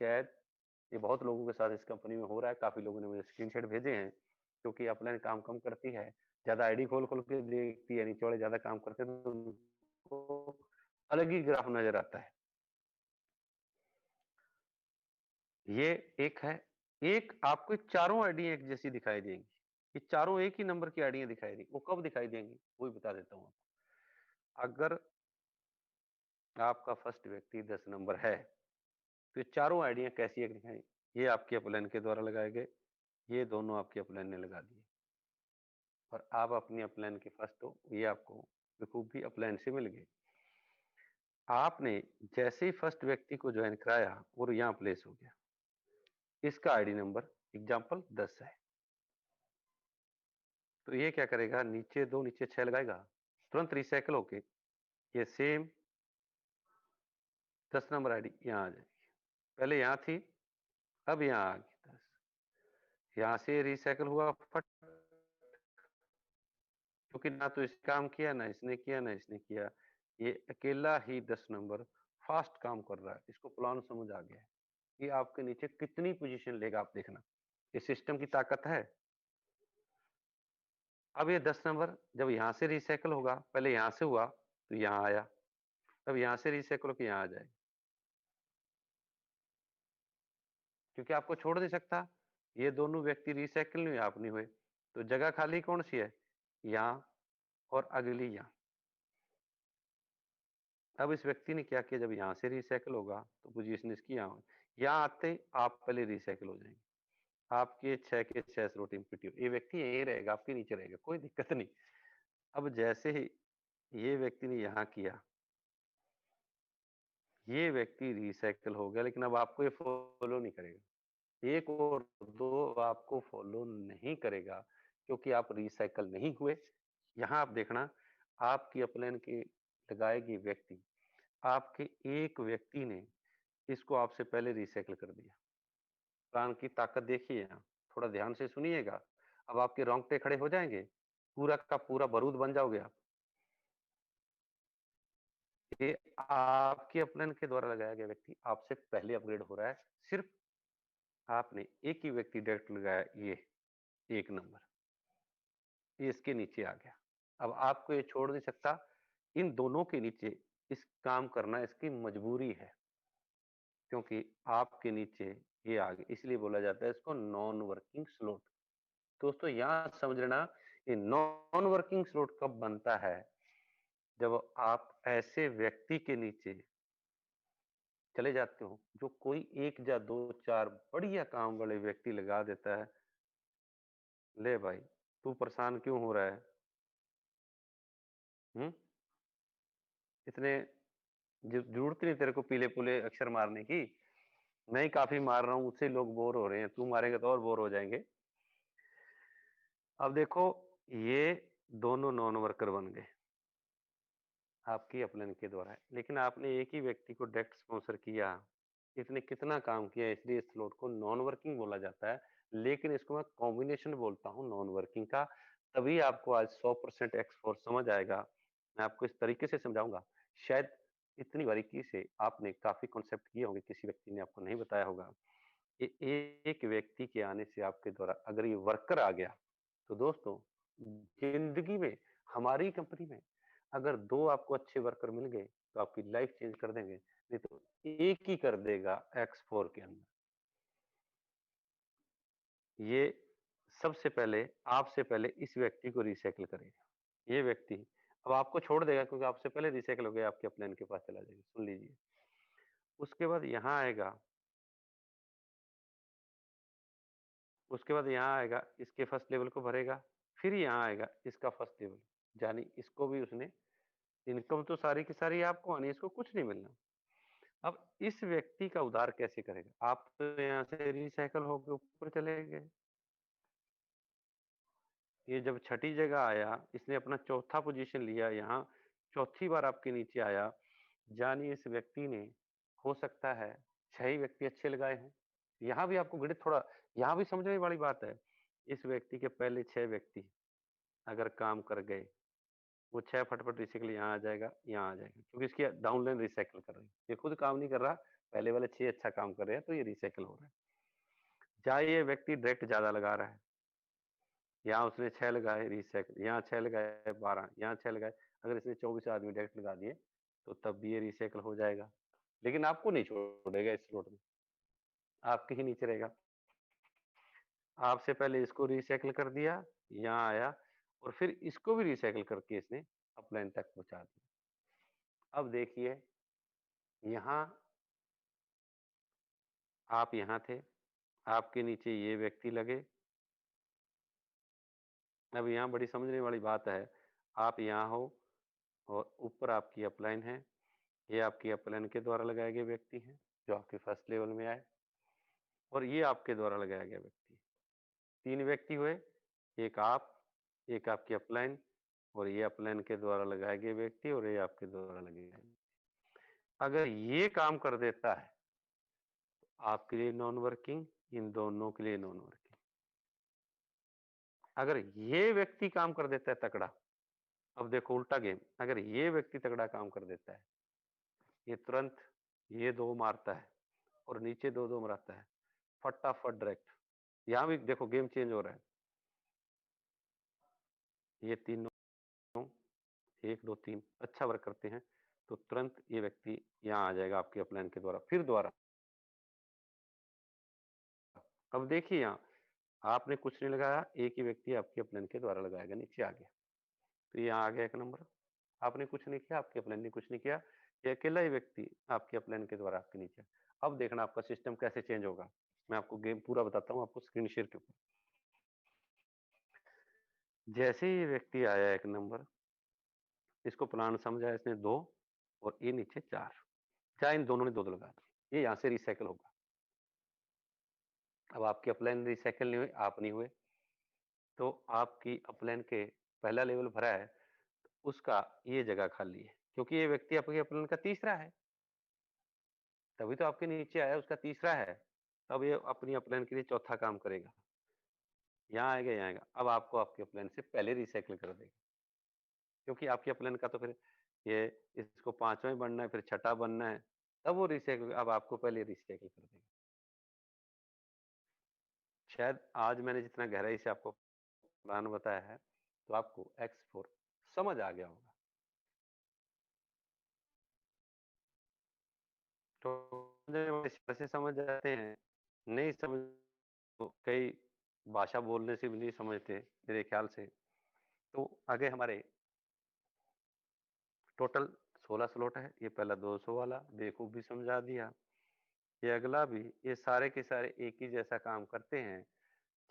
[SPEAKER 1] शायद ये बहुत लोगों के साथ इस कंपनी में हो रहा है, काफी लोगों ने मुझे स्क्रीनशॉट भेजे हैं, क्योंकि अपलाइन काम कम करती है, ज्यादा आईडी खोल खोल के देखती है, नीचे वाले ज्यादा काम करते हैं, तो उनको अलग ही ग्राफ नजर आता है। ये एक है। एक आपको चारों आईडी एक जैसी दिखाई देंगी, ये चारों एक ही नंबर की आईडियां दिखाई देंगी। वो कब दिखाई देंगी वो भी बता देता हूँ आपको। अगर आपका फर्स्ट व्यक्ति 10 नंबर है, तो ये चारों आईडियां कैसी है दिखाई, ये आपके अपलाइन के द्वारा लगाए गए, ये दोनों आपके अपलाइन ने लगा दिए, और आप अपनी अपलाइन के फर्स्ट हो, ये आपको बखूबी अपलाइन से मिल गए। आपने जैसे ही फर्स्ट व्यक्ति को ज्वाइन कराया और यहाँ प्लेस हो गया, इसका आईडी नंबर एग्जाम्पल 10 है, तो ये क्या करेगा, नीचे 2 नीचे 6 लगाएगा, तुरंत रिसाइकल होके ये सेम 10 नंबर आईडी यहाँ आ जाएगी। पहले यहाँ थी, अब यहाँ आ गई 10, यहाँ से रिसाइकल हुआ फट, क्योंकि ना तो इसने काम किया, ना इसने किया, ना इसने किया, ये अकेला ही 10 नंबर फास्ट काम कर रहा है। इसको प्लान समझ आ गया है कि आपके नीचे कितनी पोजीशन लेगा, आप देखना, ये सिस्टम की ताकत है। अब ये 10 नंबर जब यहाँ से रिसाइकल होगा, पहले यहाँ से हुआ तो यहाँ आया, अब यहाँ से रिसाइकल होकर यहाँ आ जाएगा, क्योंकि आपको छोड़ नहीं सकता। ये दोनों व्यक्ति रिसाइकिल नहीं, आप नहीं हुए, तो जगह खाली कौन सी है, यहाँ और अगली यहाँ। अब इस व्यक्ति ने क्या किया, जब यहाँ से रिसाइकिल होगा तो पोजीशन इसकी यहाँ आते ही आप पहले रिसाइकिल हो जाएंगे, आपके 6 के 6 स्लॉट एम्प्टी, ये व्यक्ति यही रहेगा, आपके नीचे रहेगा, कोई दिक्कत नहीं। अब जैसे ही ये व्यक्ति ने यहाँ किया, ये व्यक्ति रिसाइकिल हो गया, लेकिन अब आपको ये फॉलो नहीं करेगा, 1 और 2 आपको फॉलो नहीं करेगा, क्योंकि आप रिसाइकल नहीं हुए। यहाँ आप देखना, आपकी अपलाइन के लगाएगी व्यक्ति, आपके एक व्यक्ति ने इसको आपसे पहले रिसाइकल कर दिया। प्लान की ताकत देखिए यहाँ, थोड़ा ध्यान से सुनिएगा। अब आपके रोंगटे खड़े हो जाएंगे, पूरा का पूरा बारूद बन जाओगे आप। ये आपके अपलाइन के द्वारा लगाया गया व्यक्ति आपसे पहले अपग्रेड हो रहा है, सिर्फ आपने एक ही व्यक्ति डायरेक्ट लगाया, ये 1 नंबर, ये इसके नीचे आ गया। अब आपको ये छोड़ नहीं सकता, इन दोनों के नीचे इस काम करना इसकी मजबूरी है, क्योंकि आपके नीचे ये आ गए, इसलिए बोला जाता है इसको नॉन वर्किंग स्लॉट। दोस्तों यहाँ समझ लेना, ये नॉन वर्किंग स्लॉट कब बनता है, जब आप ऐसे व्यक्ति के नीचे चले जाते हो जो कोई 1 या 2 4 बढ़िया काम वाले व्यक्ति लगा देता है। ले भाई, तू परेशान क्यों हो रहा है? हम्म, इतने जरूरत नहीं तेरे को पीले पुले अक्षर मारने की, मैं ही काफी मार रहा हूँ, उससे लोग बोर हो रहे हैं, तू मारेगा तो और बोर हो जाएंगे। अब देखो, ये दोनों नॉन वर्कर बन गए, आपकी अपलाइन के द्वारा। लेकिन आपने एक ही व्यक्ति को डायरेक्ट स्पॉन्सर किया, इसने कितना काम किया, इसलिए इस स्लॉट को नॉन वर्किंग बोला जाता है। लेकिन इसको मैं कॉम्बिनेशन बोलता हूँ नॉन वर्किंग का। तभी आपको आज 100% एक्स4 समझ आएगा। मैं आपको इस तरीके से समझाऊंगा, शायद इतनी बारीकी से आपने काफी कॉन्सेप्ट किए होंगे, किसी व्यक्ति ने आपको नहीं बताया होगा। एक व्यक्ति के आने से आपके द्वारा अगर ये वर्कर आ गया, तो दोस्तों जिंदगी में, हमारी कंपनी में अगर 2 आपको अच्छे वर्कर मिल गए, तो आपकी लाइफ चेंज कर देंगे, नहीं तो एक ही कर देगा एक्स4 के अंदर। ये सबसे पहले, आपसे पहले इस व्यक्ति को रिसाइकिल करेगा। ये व्यक्ति अब आपको छोड़ देगा, क्योंकि आपसे पहले रिसाइकिल हो गया, आपके अपलाइन के पास चला जाएगा। सुन लीजिए, उसके बाद यहाँ आएगा, उसके बाद यहाँ आएगा, इसके फर्स्ट लेवल को भरेगा, फिर यहाँ आएगा इसका फर्स्ट लेवल, यानी इसको भी उसने, इनकम तो सारी की सारी आपको आनी है, इसको कुछ नहीं मिलना। अब इस व्यक्ति का उद्धार कैसे करेगा? आप तो यहाँ से रिसाइकिल होके ऊपर चले गए। ये जब छठी जगह आया, इसने अपना चौथा पोजीशन लिया, यहाँ चौथी बार आपके नीचे आया, यानी इस व्यक्ति ने, हो सकता है 6 ही व्यक्ति अच्छे लगाए हों। यहाँ भी आपको गणित थोड़ा, यहाँ भी समझने वाली बात है। इस व्यक्ति के पहले 6 व्यक्ति अगर काम कर गए, वो 6 फटाफट रिसाइकिल यहाँ आ जाएगा, यहाँ आ जाएगा, क्योंकि इसकी डाउनलाइन रिसाइकिल कर रही है। ये खुद काम नहीं कर रहा, पहले वाले 6 अच्छा काम कर रहे हैं, तो ये रिसाइकिल हो रहा है। चाहे ये व्यक्ति डायरेक्ट ज़्यादा लगा रहा है, यहाँ उसने 6 लगाए रिसाइकिल, यहाँ 6 लगाए 12, यहाँ 6 लगाए, अगर इसने 24 आदमी डायरेक्ट लगा दिए, तो तब भी ये रिसाइकिल हो जाएगा। लेकिन आपको नहीं छोड़ेगा इस स्लॉट में, आपके ही नीचे रहेगा। आपसे पहले इसको रिसाइकिल कर दिया, यहाँ आया, और फिर इसको भी रिसाइकिल करके इसने अपलाइन तक पहुँचा दिया। अब देखिए, यहाँ आप यहाँ थे, आपके नीचे ये व्यक्ति लगे। अब यहाँ बड़ी समझने वाली बात है, आप यहाँ हो और ऊपर आपकी अपलाइन है, ये आपकी अपलाइन के द्वारा लगाए गए व्यक्ति हैं, जो आपके फर्स्ट लेवल में आए, और ये आपके द्वारा लगाया गया व्यक्ति। 3 व्यक्ति हुए, एक आपकी अपलाइन, और ये अपलाइन के द्वारा लगाए गए व्यक्ति, और ये आपके द्वारा लगे गए। अगर ये काम कर देता है, आपके लिए नॉन वर्किंग, इन दोनों के लिए नॉन वर्किंग। अगर ये व्यक्ति काम कर देता है तगड़ा, अब देखो उल्टा गेम, अगर ये व्यक्ति तगड़ा काम कर देता है, ये तुरंत ये 2 मारता है और नीचे 2-2 मराता है, फटाफट डायरेक्ट। यहाँ भी देखो गेम चेंज हो रहा है। ये तीनों 1, 2, 3 अच्छा वर्क करते हैं, तो तुरंत ये व्यक्ति यहाँ आ जाएगा आपके अपलाइन के द्वारा, फिर दोबारा। अब देखिए यहाँ, आपने कुछ नहीं लगाया, एक ही व्यक्ति आपके अपलाइन के द्वारा लगाएगा, नीचे आ गया। तो यहाँ आ गया 1 नंबर। आपने कुछ नहीं किया, आपके अपलाइन ने कुछ नहीं किया, ये अकेला ही व्यक्ति आपके अपलाइन के द्वारा आपके नीचे। अब देखना आपका सिस्टम कैसे चेंज होगा। मैं आपको गेम पूरा बताता हूँ, आपको स्क्रीन शेयर के ऊपर। जैसे ही ये व्यक्ति आया 1 नंबर, इसको प्लान समझा इसने 2, और ये नीचे 4, चाहे इन दोनों ने 2-2 लगा दिए, ये यहाँ से रिसाइकिल होगा। अब आपके अपलाइन रिसाइकिल नहीं हुए, आप नहीं हुए, तो आपकी अपलाइन के पहला लेवल भरा है, उसका ये जगह खाली है, क्योंकि ये व्यक्ति आपके अपलाइन का तीसरा है, तभी तो आपके नीचे आया, उसका तीसरा है। तब ये अपनी अपलाइन के लिए चौथा काम करेगा, यहाँ आएगा, यहाँ आएगा। अब आपको आपके अपलाइन से पहले रिसाइकिल कर देगा, क्योंकि आपके अपलाइन का तो फिर ये, इसको 5वां ही बनना है, फिर छठा बनना है, तब वो रिसाइकिल, अब आपको पहले रिसाइकिल कर देगा। शायद आज मैंने जितना गहराई से आपको प्लान बताया है, तो आपको एक्स4 समझ आ गया होगा। तो ऐसे समझ जाते हैं, नहीं समझ, तो कई भाषा बोलने से भी नहीं समझते मेरे ख्याल से। तो आगे हमारे टोटल 16 स्लॉट है, ये पहला 200 वाला बेवकूफ़ भी समझा दिया, ये अगला भी, ये सारे के सारे एक ही जैसा काम करते हैं,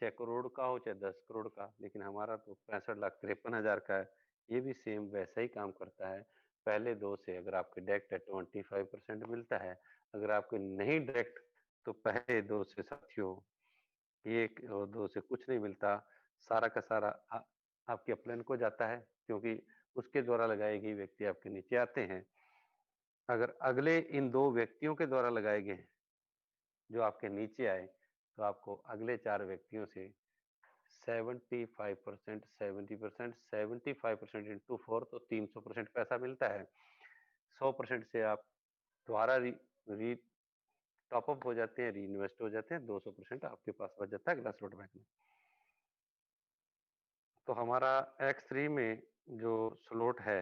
[SPEAKER 1] चाहे करोड़ का हो चाहे 10 करोड़ का, लेकिन हमारा तो 65,53,000 का है, ये भी सेम वैसा ही काम करता है। पहले 2 से अगर आपके डायरेक्ट है 25% मिलता है, अगर आपके नहीं डायरेक्ट, तो पहले 2 से साथियों 1 और 2 से कुछ नहीं मिलता, सारा का सारा आपके अपलाइन को जाता है, क्योंकि उसके द्वारा लगाए गए व्यक्ति आपके नीचे आते हैं। अगर अगले इन 2 व्यक्तियों के द्वारा लगाए गए जो आपके नीचे आए, तो आपको अगले 4 व्यक्तियों से 75%, 70%, 75% इंटू 4 तो 300% पैसा मिलता है। 100% से आप दोबारा री री टॉप अप हो जाते हैं, री-इन्वेस्ट हो जाते हैं, 200% आपके पास बच जाता है अगला स्लॉट बैंक में। तो हमारा X3 में जो स्लॉट है,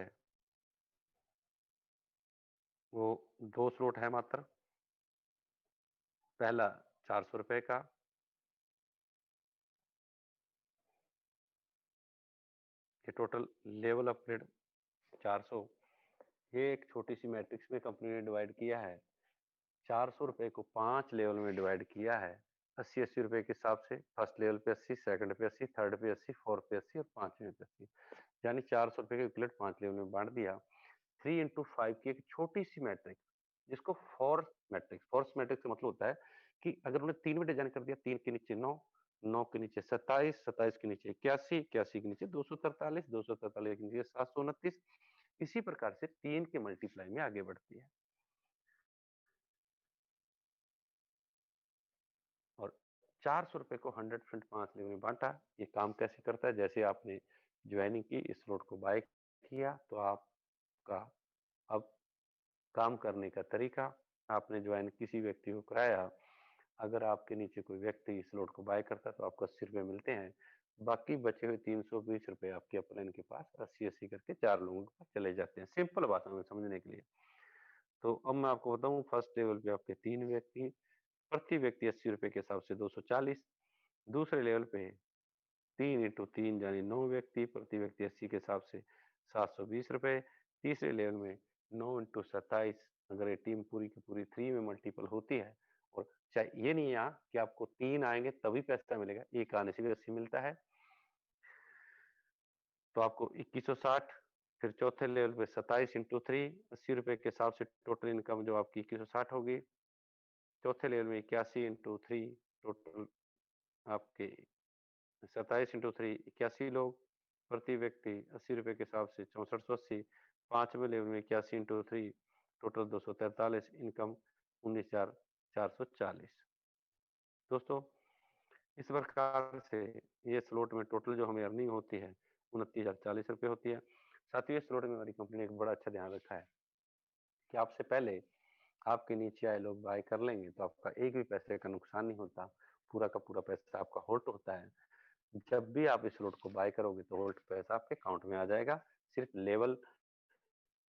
[SPEAKER 1] वो 2 स्लॉट है मात्र। पहला ₹400 का, ये टोटल लेवल अपग्रेड 400, ये एक छोटी-सी मैट्रिक्स में कंपनी ने डिवाइड किया है। ₹400 को 5 लेवल में डिवाइड किया है। ₹80-80 के हिसाब से, फर्स्ट लेवल पे 80, सेकंड पे 80, थर्ड पे 80, फोर्थ पे 80 और पांचवें पे 80, यानी ₹400 के इक्विवेलेंट 5 लेवल में बांट दिया। 3 इंटू 5 की एक छोटी सी मैट्रिक्स, जिसको फोर्स मैट्रिक्स का मतलब होता है कि अगर उन्हें 3 में डिजाइन कर दिया, 3 के नीचे 9, 9 के नीचे 27, 27 के नीचे 81, 81 के नीचे 243, 243 के नीचे 729, इसी प्रकार से 3 के मल्टीप्लाई में आगे बढ़ती है। और ₹400 को 100% 5 लेवल में बांटा। ये काम कैसे करता है? जैसे आपने ज्वाइनिंग की, इस स्लॉट को बाय किया, तो आपका अब काम करने का तरीका, आपने ज्वाइन किसी व्यक्ति को कराया, अगर आपके नीचे कोई व्यक्ति इस स्लॉट को बाय करता है तो आपको ₹80 मिलते हैं। बाकी बचे हुए ₹320 आपके अपलाइन के पास 80-80 करके 4 लोगों के पास चले जाते हैं। सिंपल भाषा में समझने के लिए। तो अब मैं आपको बताऊं, फर्स्ट लेवल पे आपके 3 व्यक्ति, प्रति व्यक्ति ₹80 के हिसाब से 240। दूसरे लेवल पे 3 इंटू 3 यानी 9 व्यक्ति, प्रति व्यक्ति 80 के हिसाब से ₹720। तीसरे लेवल में 9 इंटू 27, अगर ये टीम पूरी की पूरी 3 में मल्टीपल होती है, और चाहे ये नहीं यहाँ कि आपको 3 आएंगे तभी पैसा मिलेगा, 1 आने से भी 80 मिलता है, तो आपको 2160। फिर चौथे लेवल पे 27 इंटू 3, ₹80 के हिसाब से टोटल इनकम जो आपकी 2160 होगी। चौथे लेवल में 81 इंटू 3, टोटल आपके 27 इंटू 3 81 लोग, प्रति व्यक्ति ₹80 के हिसाब से 6480। पांचवें लेवल में 81 इंटू 3, टोटल 243, इनकम 19,440। दोस्तों, इस प्रकार से ये स्लॉट में टोटल जो हमें अर्निंग होती है, ₹29,040 होती है। साथ ही इस स्लॉट में हमारी कंपनी ने एक बड़ा अच्छा ध्यान रखा है कि आपसे पहले आपके नीचे आए लोग बाय कर लेंगे तो आपका एक भी पैसे का नुकसान नहीं होता, पूरा का पूरा पैसा आपका होल्ड होता है। जब भी आप इस लोड को बाय करोगे तो होल्ड पैसा आपके अकाउंट में आ जाएगा। सिर्फ लेवल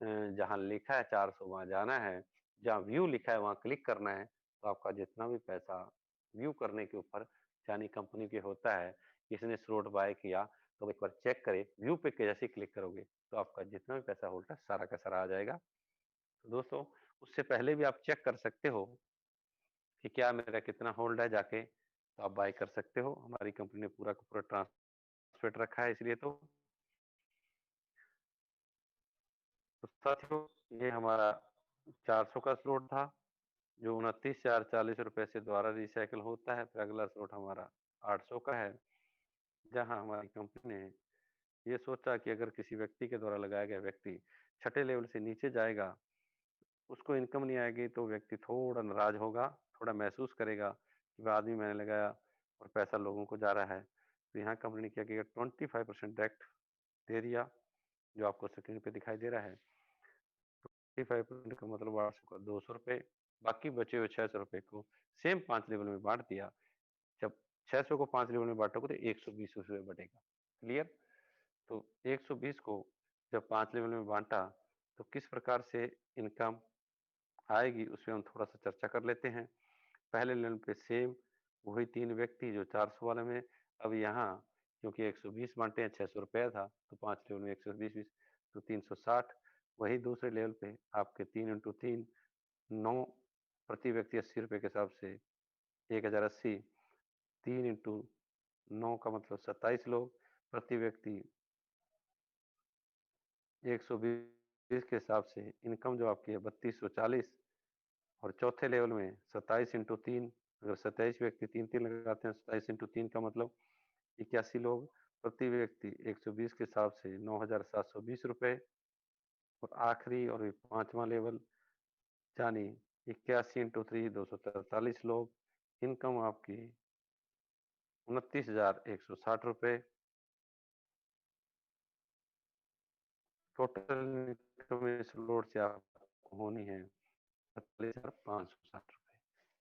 [SPEAKER 1] जहाँ लिखा है 400 वहाँ जाना है, जहाँ व्यू लिखा है वहाँ क्लिक करना है, तो आपका जितना भी पैसा व्यू करने के ऊपर यानी कंपनी के होता है, इसने स्लॉट बाय किया तो एक बार चेक करें, व्यू पे जैसे क्लिक करोगे तो आपका जितना भी पैसा होल्ड है सारा का सारा आ जाएगा। तो दोस्तों, उससे पहले भी आप चेक कर सकते हो कि क्या मेरा कितना होल्ड है, जाके तो आप बाय कर सकते हो। हमारी कंपनी ने पूरा का पूरा ट्रांसपेरेंट रखा है, इसलिए तो साथियों, ये हमारा 400 का स्लॉट था, जो 29,440 से दोबारा रिसाइकिल होता है। फिर अगला स्लॉट हमारा 800 का है, जहां हमारी कंपनी ने ये सोचा कि अगर किसी व्यक्ति के द्वारा लगाया गया व्यक्ति छठे लेवल से नीचे जाएगा, उसको इनकम नहीं आएगी, तो व्यक्ति थोड़ा नाराज होगा, थोड़ा महसूस करेगा कि वह आदमी मैंने लगाया और पैसा लोगों को जा रहा है। तो यहाँ कंपनी ने क्या किया, 25% डायरेक्ट दे दिया, जो आपको स्क्रीन पे दिखाई दे रहा है। 25% का मतलब 800 का ₹200, बाकी बचे हुए ₹600 को सेम 5 लेवल में बांट दिया। जब 600 को 5 लेवल में बांटोगे तो ₹120 बटेगा। क्लियर? तो 120 को जब 5 लेवल में बांटा तो किस प्रकार से इनकम आएगी, उसमें हम थोड़ा सा चर्चा कर लेते हैं। पहले लेवल पे सेम वही 3 व्यक्ति जो 400 वाले में, अब यहाँ क्योंकि 120 बांटे हैं, ₹600 था, तो 5 लेवल में 120 20 तो 360। वही दूसरे लेवल पे आपके 3 इंटू 3 9, प्रति व्यक्ति ₹80 के हिसाब से 1080। 3 इंटू 9 का मतलब 27 लोग, प्रति व्यक्ति 120 के हिसाब से इनकम जो आपकी है 3240। और चौथे लेवल में 27 इंटू 3, अगर 27 व्यक्ति 3-3 लगाते हैं, 27 इंटू 3 का मतलब 81 लोग, प्रति व्यक्ति 120 के हिसाब से 9,720 रुपए। और आखिरी और ये 5वां लेवल यानी 81 इंटू 3 243 लोग। इनकम आपकी 29,160 रुपए। टोटल इनकम इस लोड से आपको होनी है 47,560 रुपए।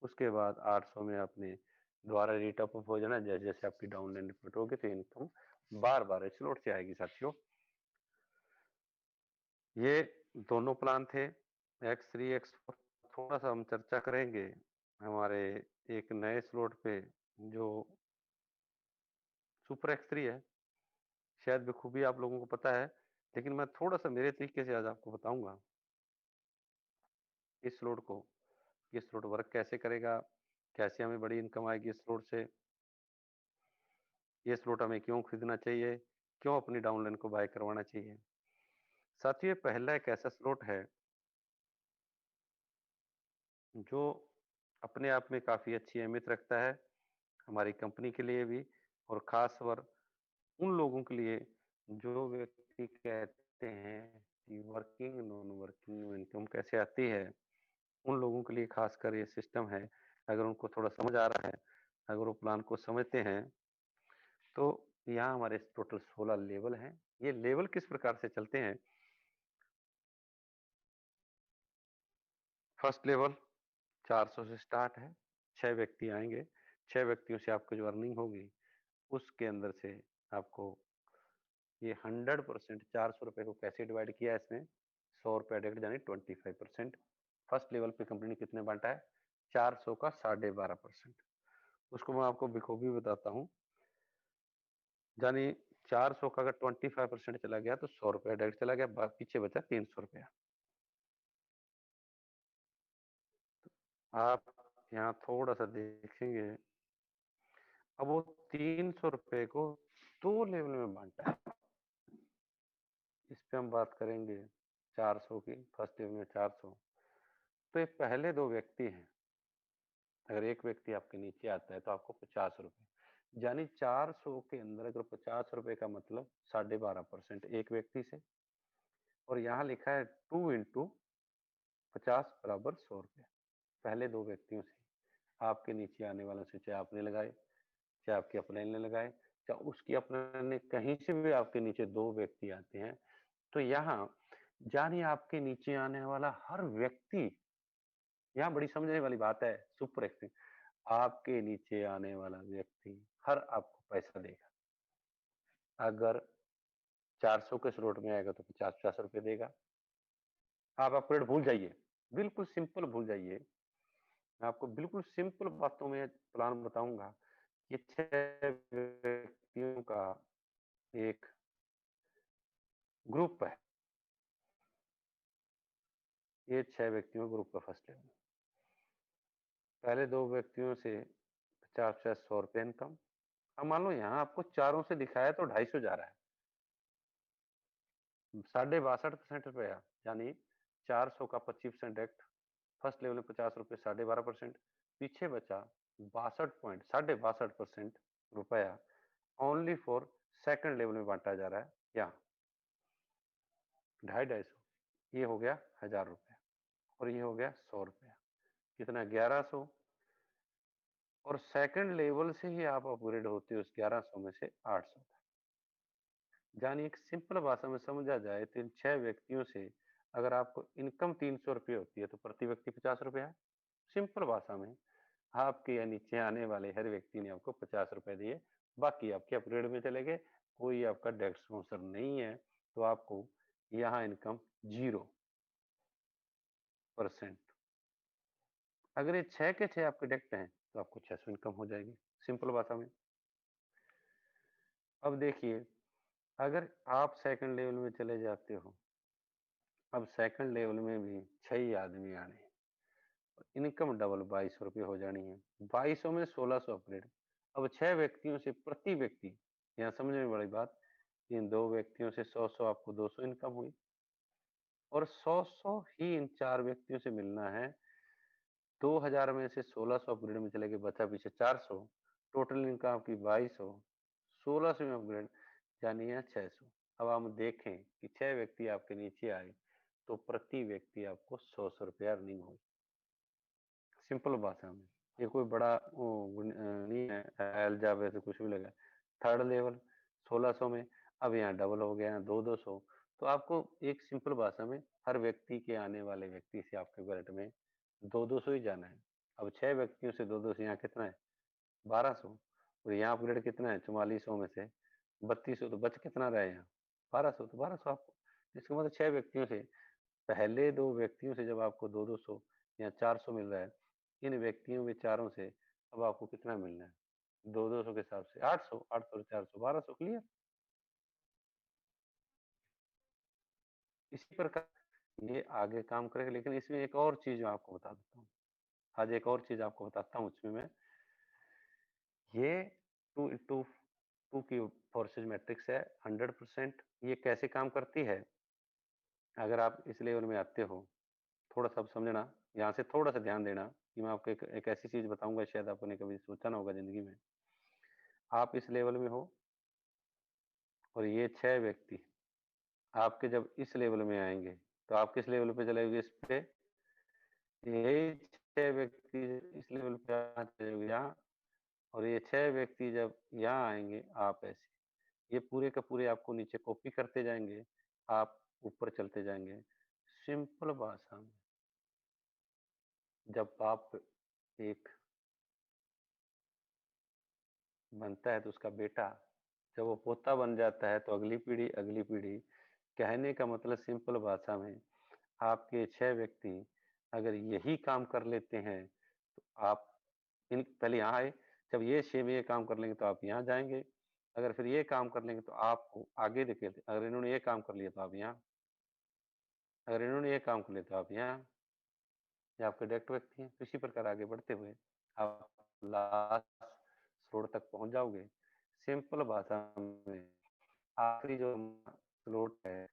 [SPEAKER 1] उसके बाद 800 में अपने दोबारा रेट अप हो जाना, जैसे जैसे आपकी डाउनलाइन रिपोर्ट होगी तो इनकम बार बार इस लोड से आएगी साथियों। ये दोनों प्लान थे, X3 X4। थोड़ा सा हम चर्चा करेंगे हमारे एक नए स्लॉट पे जो सुपर X3 है। शायद बखूबी आप लोगों को पता है, लेकिन मैं थोड़ा सा मेरे तरीके से आज आपको बताऊंगा इस स्लॉट को, ये स्लॉट वर्क कैसे करेगा, कैसे हमें बड़ी इनकम आएगी इस स्लॉट से, ये स्लॉट हमें क्यों खरीदना चाहिए, क्यों अपनी डाउनलाइन को बाय करवाना चाहिए। साथियों, ये पहला एक ऐसा स्लॉट है जो अपने आप में काफी अच्छी अहमियत रखता है हमारी कंपनी के लिए भी, और खासकर उन लोगों के लिए जो व्यक्ति कहते हैं कि वर्किंग नॉन वर्किंग में इनकम कैसे आती है, उन लोगों के लिए खासकर ये सिस्टम है। अगर उनको थोड़ा समझ आ रहा है, अगर वो प्लान को समझते हैं, तो यहाँ हमारे टोटल 16 लेवल हैं। ये लेवल किस प्रकार से चलते हैं? फर्स्ट लेवल 400 से स्टार्ट है। 6 व्यक्ति आएंगे, 6 व्यक्तियों से आपको जो अर्निंग होगी उसके अंदर से आपको ये 100% 400 रुपए को कैसे डिवाइड किया है इसमें? 100 रुपए डायरेक्ट यानी 25%। फर्स्ट लेवल पे कंपनी ने कितने बांटा है? 400 का 12.5%। उसको मैं आपको बखूबी बताता हूँ। यानी 400 का अगर 25% चला गया तो 100 रुपया डायरेक्ट चला गया, पीछे बचा 300 रुपया। आप यहाँ थोड़ा सा देखेंगे, अब वो 300 रुपए को 2 लेवल में बांटा है। इस पे हम बात करेंगे 400 की, फर्स्ट लेवल में 400। तो ये पहले 2 व्यक्ति हैं। अगर एक व्यक्ति आपके नीचे आता है तो आपको 50 रुपए, यानी 400 के अंदर अगर 50 रुपए का मतलब 12.5% एक व्यक्ति से। और यहाँ लिखा है 2 इंटू 50 बराबर 100 रुपये। पहले 2 व्यक्तियों से आपके नीचे आने वालों से, चाहे आपने लगाए, चाहे आपके अपलाइन ने लगाए, चाहे उसकी अपलाइन ने, कहीं से भी आपके नीचे 2 व्यक्ति आते हैं तो यहाँ जानिए आपके नीचे आने वाला हर व्यक्ति, यहाँ बड़ी समझने वाली बात है, सुपर एक्टिंग, आपके नीचे आने वाला व्यक्ति हर आपको पैसा देगा। अगर 400 के स्लॉट में आएगा तो 50-50 रुपए देगा। आप अपग्रेड भूल जाइए, बिल्कुल सिंपल भूल जाइए। मैं आपको बिल्कुल सिंपल बातों में प्लान बताऊंगा। ये 6 व्यक्तियों का एक ग्रुप है। ये 6 व्यक्तियों ग्रुप का फर्स्ट लेवल। पहले 2 व्यक्तियों से 50-50 100 रुपए इनकम। अब मान लो यहाँ आपको चारों से दिखाया तो 250 जा रहा है, 62.5% रुपया, यानी 400 का 25% डायरेक्ट फर्स्ट लेवल में 50 रुपए 12.5%, पीछे बचा 62.5% रुपया ओनली फॉर सेकंड लेवल में बांटा जा रहा है। यहाँ 250 ये हो गया 1000 रुपया, और ये हो गया 100 रुपया, कितना 1100। और सेकंड लेवल से ही आप अपग्रेड होते हो उस 1100 में से 800 तक। यानी एक सिंपल भाषा में समझा जाए तो इन 6 व्यक्तियों से अगर आपको इनकम 300 रुपये होती है तो प्रति व्यक्ति 50 रुपया है। सिंपल भाषा में आपके या नीचे आने वाले हर व्यक्ति ने आपको 50 रुपए दिए, बाकी आपके अपग्रेड में चले गए, कोई आपका डायरेक्ट स्पॉन्सर नहीं है, तो आपको यहाँ इनकम 0%। अगर ये 6 के 6 आपके डायरेक्ट हैं तो आपको 600 इनकम हो जाएगी, सिंपल भाषा में। अब देखिए, अगर आप सेकंड लेवल में चले जाते हो, अब सेकंड लेवल में भी 6 ही आदमी आने, इनकम डबल 2200 रुपये हो जानी है। 2200 में 1600 अपग्रेड। अब 6 व्यक्तियों से प्रति व्यक्ति, यहाँ समझने वाली बात, इन 2 व्यक्तियों से 100-100 आपको 200 इनकम हुई, और 100-100 ही इन 4 व्यक्तियों से मिलना है। 2000 में से 1600 अपग्रेड में चले गए, बचा पीछे 400, टोटल इनकम आपकी 2200, 1600 में अपग्रेड। यानी है 600। अब हम देखें कि 6 व्यक्ति आपके नीचे आए, तो प्रति व्यक्ति आपको 100-100 रुपया अर्निंग होगी। सिंपल भाषा में। ये कोई बड़ा नहीं है, अलजेब्रा से कुछ भी लगा। थर्ड लेवल 1600 में, अब यहाँ डबल हो गया, 2-200। तो आपको एक सिंपल भाषा में हर व्यक्ति के आने वाले व्यक्ति से आपके वॉलेट में 2-200 ही जाना है। अब 6 व्यक्तियों से 2-200, यहाँ कितना है? 1200। और यहाँ अपग्रेड कितना है? 4400 में से 3200, तो बच कितना रहा यहाँ? 1200। तो 1200 आपको, इसका मतलब 6 व्यक्तियों से, पहले 2 व्यक्तियों से जब आपको 2-200 या 400 मिल रहा है, इन व्यक्तियों में चारों से अब आपको कितना मिलना है? 2-200 के हिसाब से 800, 800 और 400, 1200। क्लियर? इसी प्रकार ये आगे काम करेगा, लेकिन इसमें एक और चीज मैं आपको बता देता हूँ। आज एक और चीज आपको बताता हूँ इसमें मैं। ये 2 की फोर्सेज मैट्रिक्स है 100%। ये कैसे काम करती है? अगर आप इस लेवल में आते हो, थोड़ा सा समझना, यहाँ से थोड़ा सा ध्यान देना कि मैं आपको एक ऐसी चीज बताऊंगा शायद आपने कभी सोचा ना होगा जिंदगी में। आप इस लेवल में हो और ये 6 व्यक्ति आपके जब इस लेवल में आएंगे, तो आप किस लेवल पे चले गए? इस पे। यही 6 व्यक्ति इस लेवल पे आना चले जाओगे यहाँ, और ये 6 व्यक्ति जब यहाँ आएंगे, आप ऐसे, ये पूरे का पूरे आपको नीचे कॉपी करते जाएंगे, आप ऊपर चलते जाएंगे। सिंपल भाषा में, जब बाप एक बनता है तो उसका बेटा, जब वो पोता बन जाता है तो अगली पीढ़ी, अगली पीढ़ी। कहने का मतलब सिंपल भाषा में, आपके 6 व्यक्ति अगर यही काम कर लेते हैं, तो आप इन पहले यहाँ आए, जब ये 6 में ये काम कर लेंगे तो आप यहाँ जाएंगे, अगर फिर ये काम कर लेंगे तो आपको आगे देखे, अगर इन्होंने ये काम कर लिया तो आप यहाँ, अगर इन्होंने ये काम कर लिया तो आप यहाँ, ये आपके डायरेक्ट व्यक्ति हैं। तो इसी प्रकार आगे बढ़ते हुए आप लास्ट स्लोट तक पहुंच जाओगे। सिंपल भाषा में आखिरी जो स्लोट है,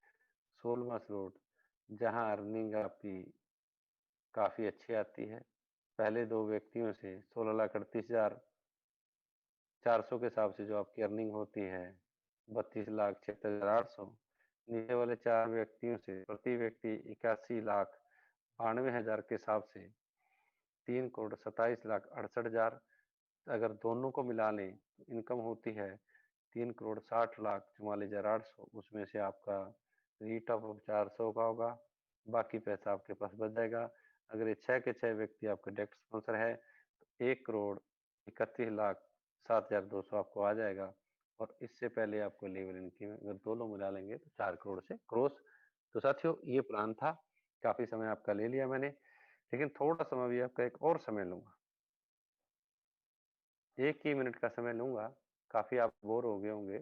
[SPEAKER 1] 16वां स्लोट, जहां अर्निंग आपकी काफी अच्छी आती है। पहले 2 व्यक्तियों से 16,38,400 के हिसाब से जो आपकी अर्निंग होती है, 32,76,800। नीचे वाले 4 व्यक्तियों से प्रति व्यक्ति 81,92,000 के हिसाब से 3,27,68,000। अगर दोनों को मिला लें तो इनकम होती है 3,60,44,800। उसमें से आपका रीटॉप 400 का होगा, बाकी पैसा आपके पास बच जाएगा। अगर ये 6 के 6 व्यक्ति आपके डायरेक्ट स्पॉन्सर है, तो 1,31,07,200 आपको आ जाएगा। और इससे पहले आपको लेवल इनकी अगर दोनों मिला लेंगे तो 4 करोड़ से क्रॉस। तो साथियों, ये प्लान था। काफी समय आपका ले लिया मैंने, लेकिन थोड़ा समय भी आपका एक और समय लूंगा, 1 ही मिनट का समय लूंगा। काफी आप बोर हो गए होंगे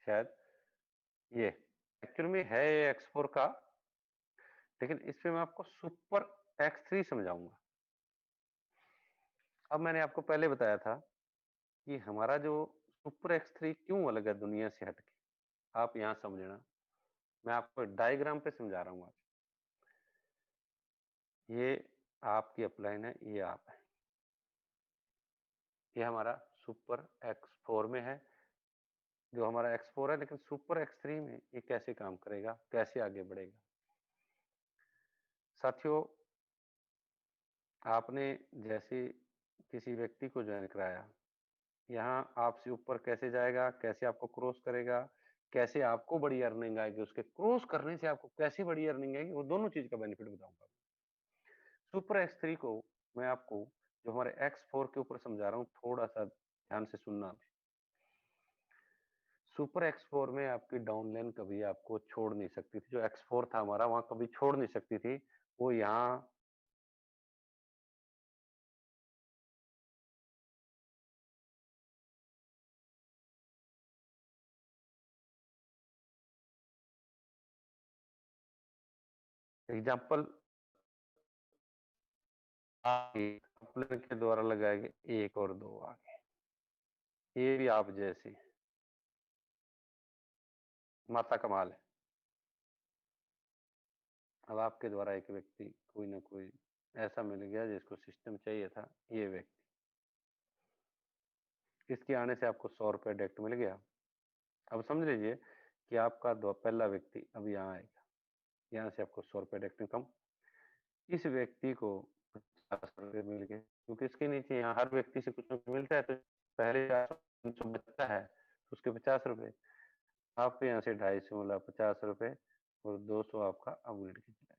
[SPEAKER 1] शायद। ये एक्चुअल में है ये X4 का, लेकिन इस पे मैं आपको सुपर X3 समझाऊंगा। अब मैंने आपको पहले बताया था कि हमारा जो सुपर X3 क्यों अलग है दुनिया से हटके, आप यहाँ समझना। मैं आपको डायग्राम पे समझा रहा हूँ आज। ये आपकी अपलाइन है, ये आप है, ये हमारा सुपर X4 में है। जो हमारा X4 है, लेकिन सुपर X3 में ये कैसे काम करेगा, कैसे आगे बढ़ेगा। साथियों, आपने जैसे किसी व्यक्ति को ज्वाइन कराया, यहाँ आपसे ऊपर कैसे जाएगा, कैसे आपको क्रॉस करेगा, कैसे आपको बड़ी अर्निंग आएगी, उसके क्रॉस करने से आपको कैसी बड़ी अर्निंग आएगी, वो दोनों चीज का बेनिफिट बताऊंगा। सुपर X3 को मैं आपको जो हमारे X4 के ऊपर समझा रहा हूँ, थोड़ा सा ध्यान से सुनना। सुपर X4 में आपकी डाउनलाइन कभी आपको छोड़ नहीं सकती थी। जो X4 था हमारा, वहां कभी छोड़ नहीं सकती थी। वो यहाँ एग्जाम्पल के द्वारा लगाएंगे 1 और 2 आगे, ये भी आप जैसी माता कमाल है। अब आपके द्वारा एक व्यक्ति कोई ना कोई ऐसा मिल गया जिसको सिस्टम चाहिए था, ये व्यक्ति, इसके आने से आपको 100 रुपये डायरेक्ट मिल गया। अब समझ लीजिए कि आपका पहला व्यक्ति अब यहाँ आएगा, यहाँ से आपको 100 रुपये डायरेक्ट इनकम। इस व्यक्ति को 50 रुपये मिल गए, क्योंकि इसके नीचे यहाँ हर व्यक्ति से कुछ ना कुछ मिलता है, तो पहले 400 बचता है तो उसके 50 रुपये, आपके यहाँ से 250 मिला 50 रुपये, और 200 आपका अपग्रेड के चला।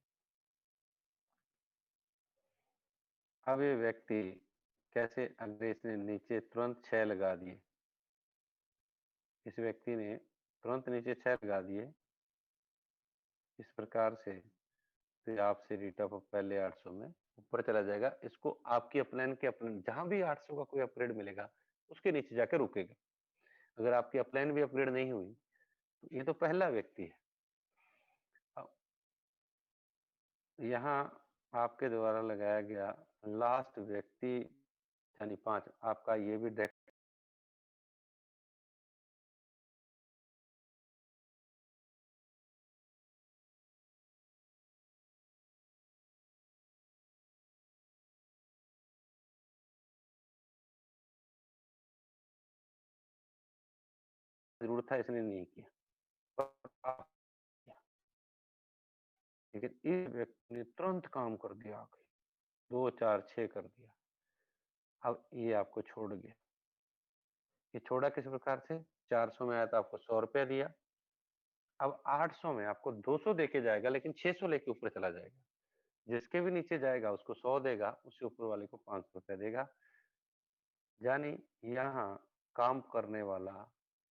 [SPEAKER 1] अब ये व्यक्ति कैसे, अगर इसने नीचे तुरंत 6 लगा दिए, इस व्यक्ति ने तुरंत नीचे 6 लगा दिए इस प्रकार से, तो आपसे रेट ऑफ पहले 800 में ऊपर चला जाएगा। इसको आपकी अपलाइन के अपलाइन जहां भी 800 का कोई अपग्रेड मिलेगा उसके नीचे जाकर रुकेगा। अगर आपकी अपलाइन भी अपग्रेड नहीं हुई तो ये तो पहला व्यक्ति है। अब यहाँ आपके द्वारा लगाया गया लास्ट व्यक्ति यानी 5, आपका ये भी डायरेक्ट जरूरत था, इसने नहीं किया, पर आप किया। लेकिन इस व्यक्ति ने तुरंत काम कर दिया, आके 2 4 6 कर दिया। अब ये आपको छोड़ गया। ये छोड़ा किस प्रकार से, 400 में आया तो आपको 100 रुपया दिया। अब 800 में आपको 200 देके जाएगा, लेकिन 600 लेके ऊपर चला जाएगा। जिसके भी नीचे जाएगा उसको 100 देगा, उससे ऊपर वाले को 500 रुपया देगा। यानी यहाँ काम करने वाला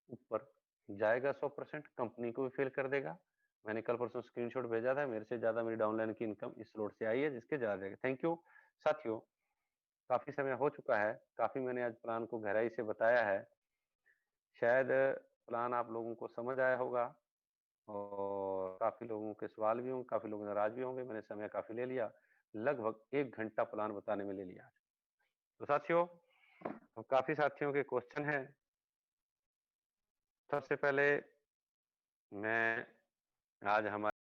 [SPEAKER 1] ऊपर जाएगा 100%, कंपनी को भी फेल कर देगा। मैंने कल परसों स्क्रीनशॉट भेजा था, मेरे से ज्यादा मेरी डाउनलाइन की इनकम इस लोड से आई है, जिसके जा जाएगा। थैंक यू साथियों, काफी समय हो चुका है, काफी मैंने आज प्लान को गहराई से बताया है। शायद प्लान आप लोगों को समझ आया होगा, और काफी लोगों के सवाल भी होंगे, काफी लोग नाराज भी होंगे, मैंने समय काफी ले लिया, लगभग 1 घंटा प्लान बताने में ले लिया। तो साथियों, अब काफी साथियों के क्वेश्चन हैं। सबसे पहले मैं आज हमारे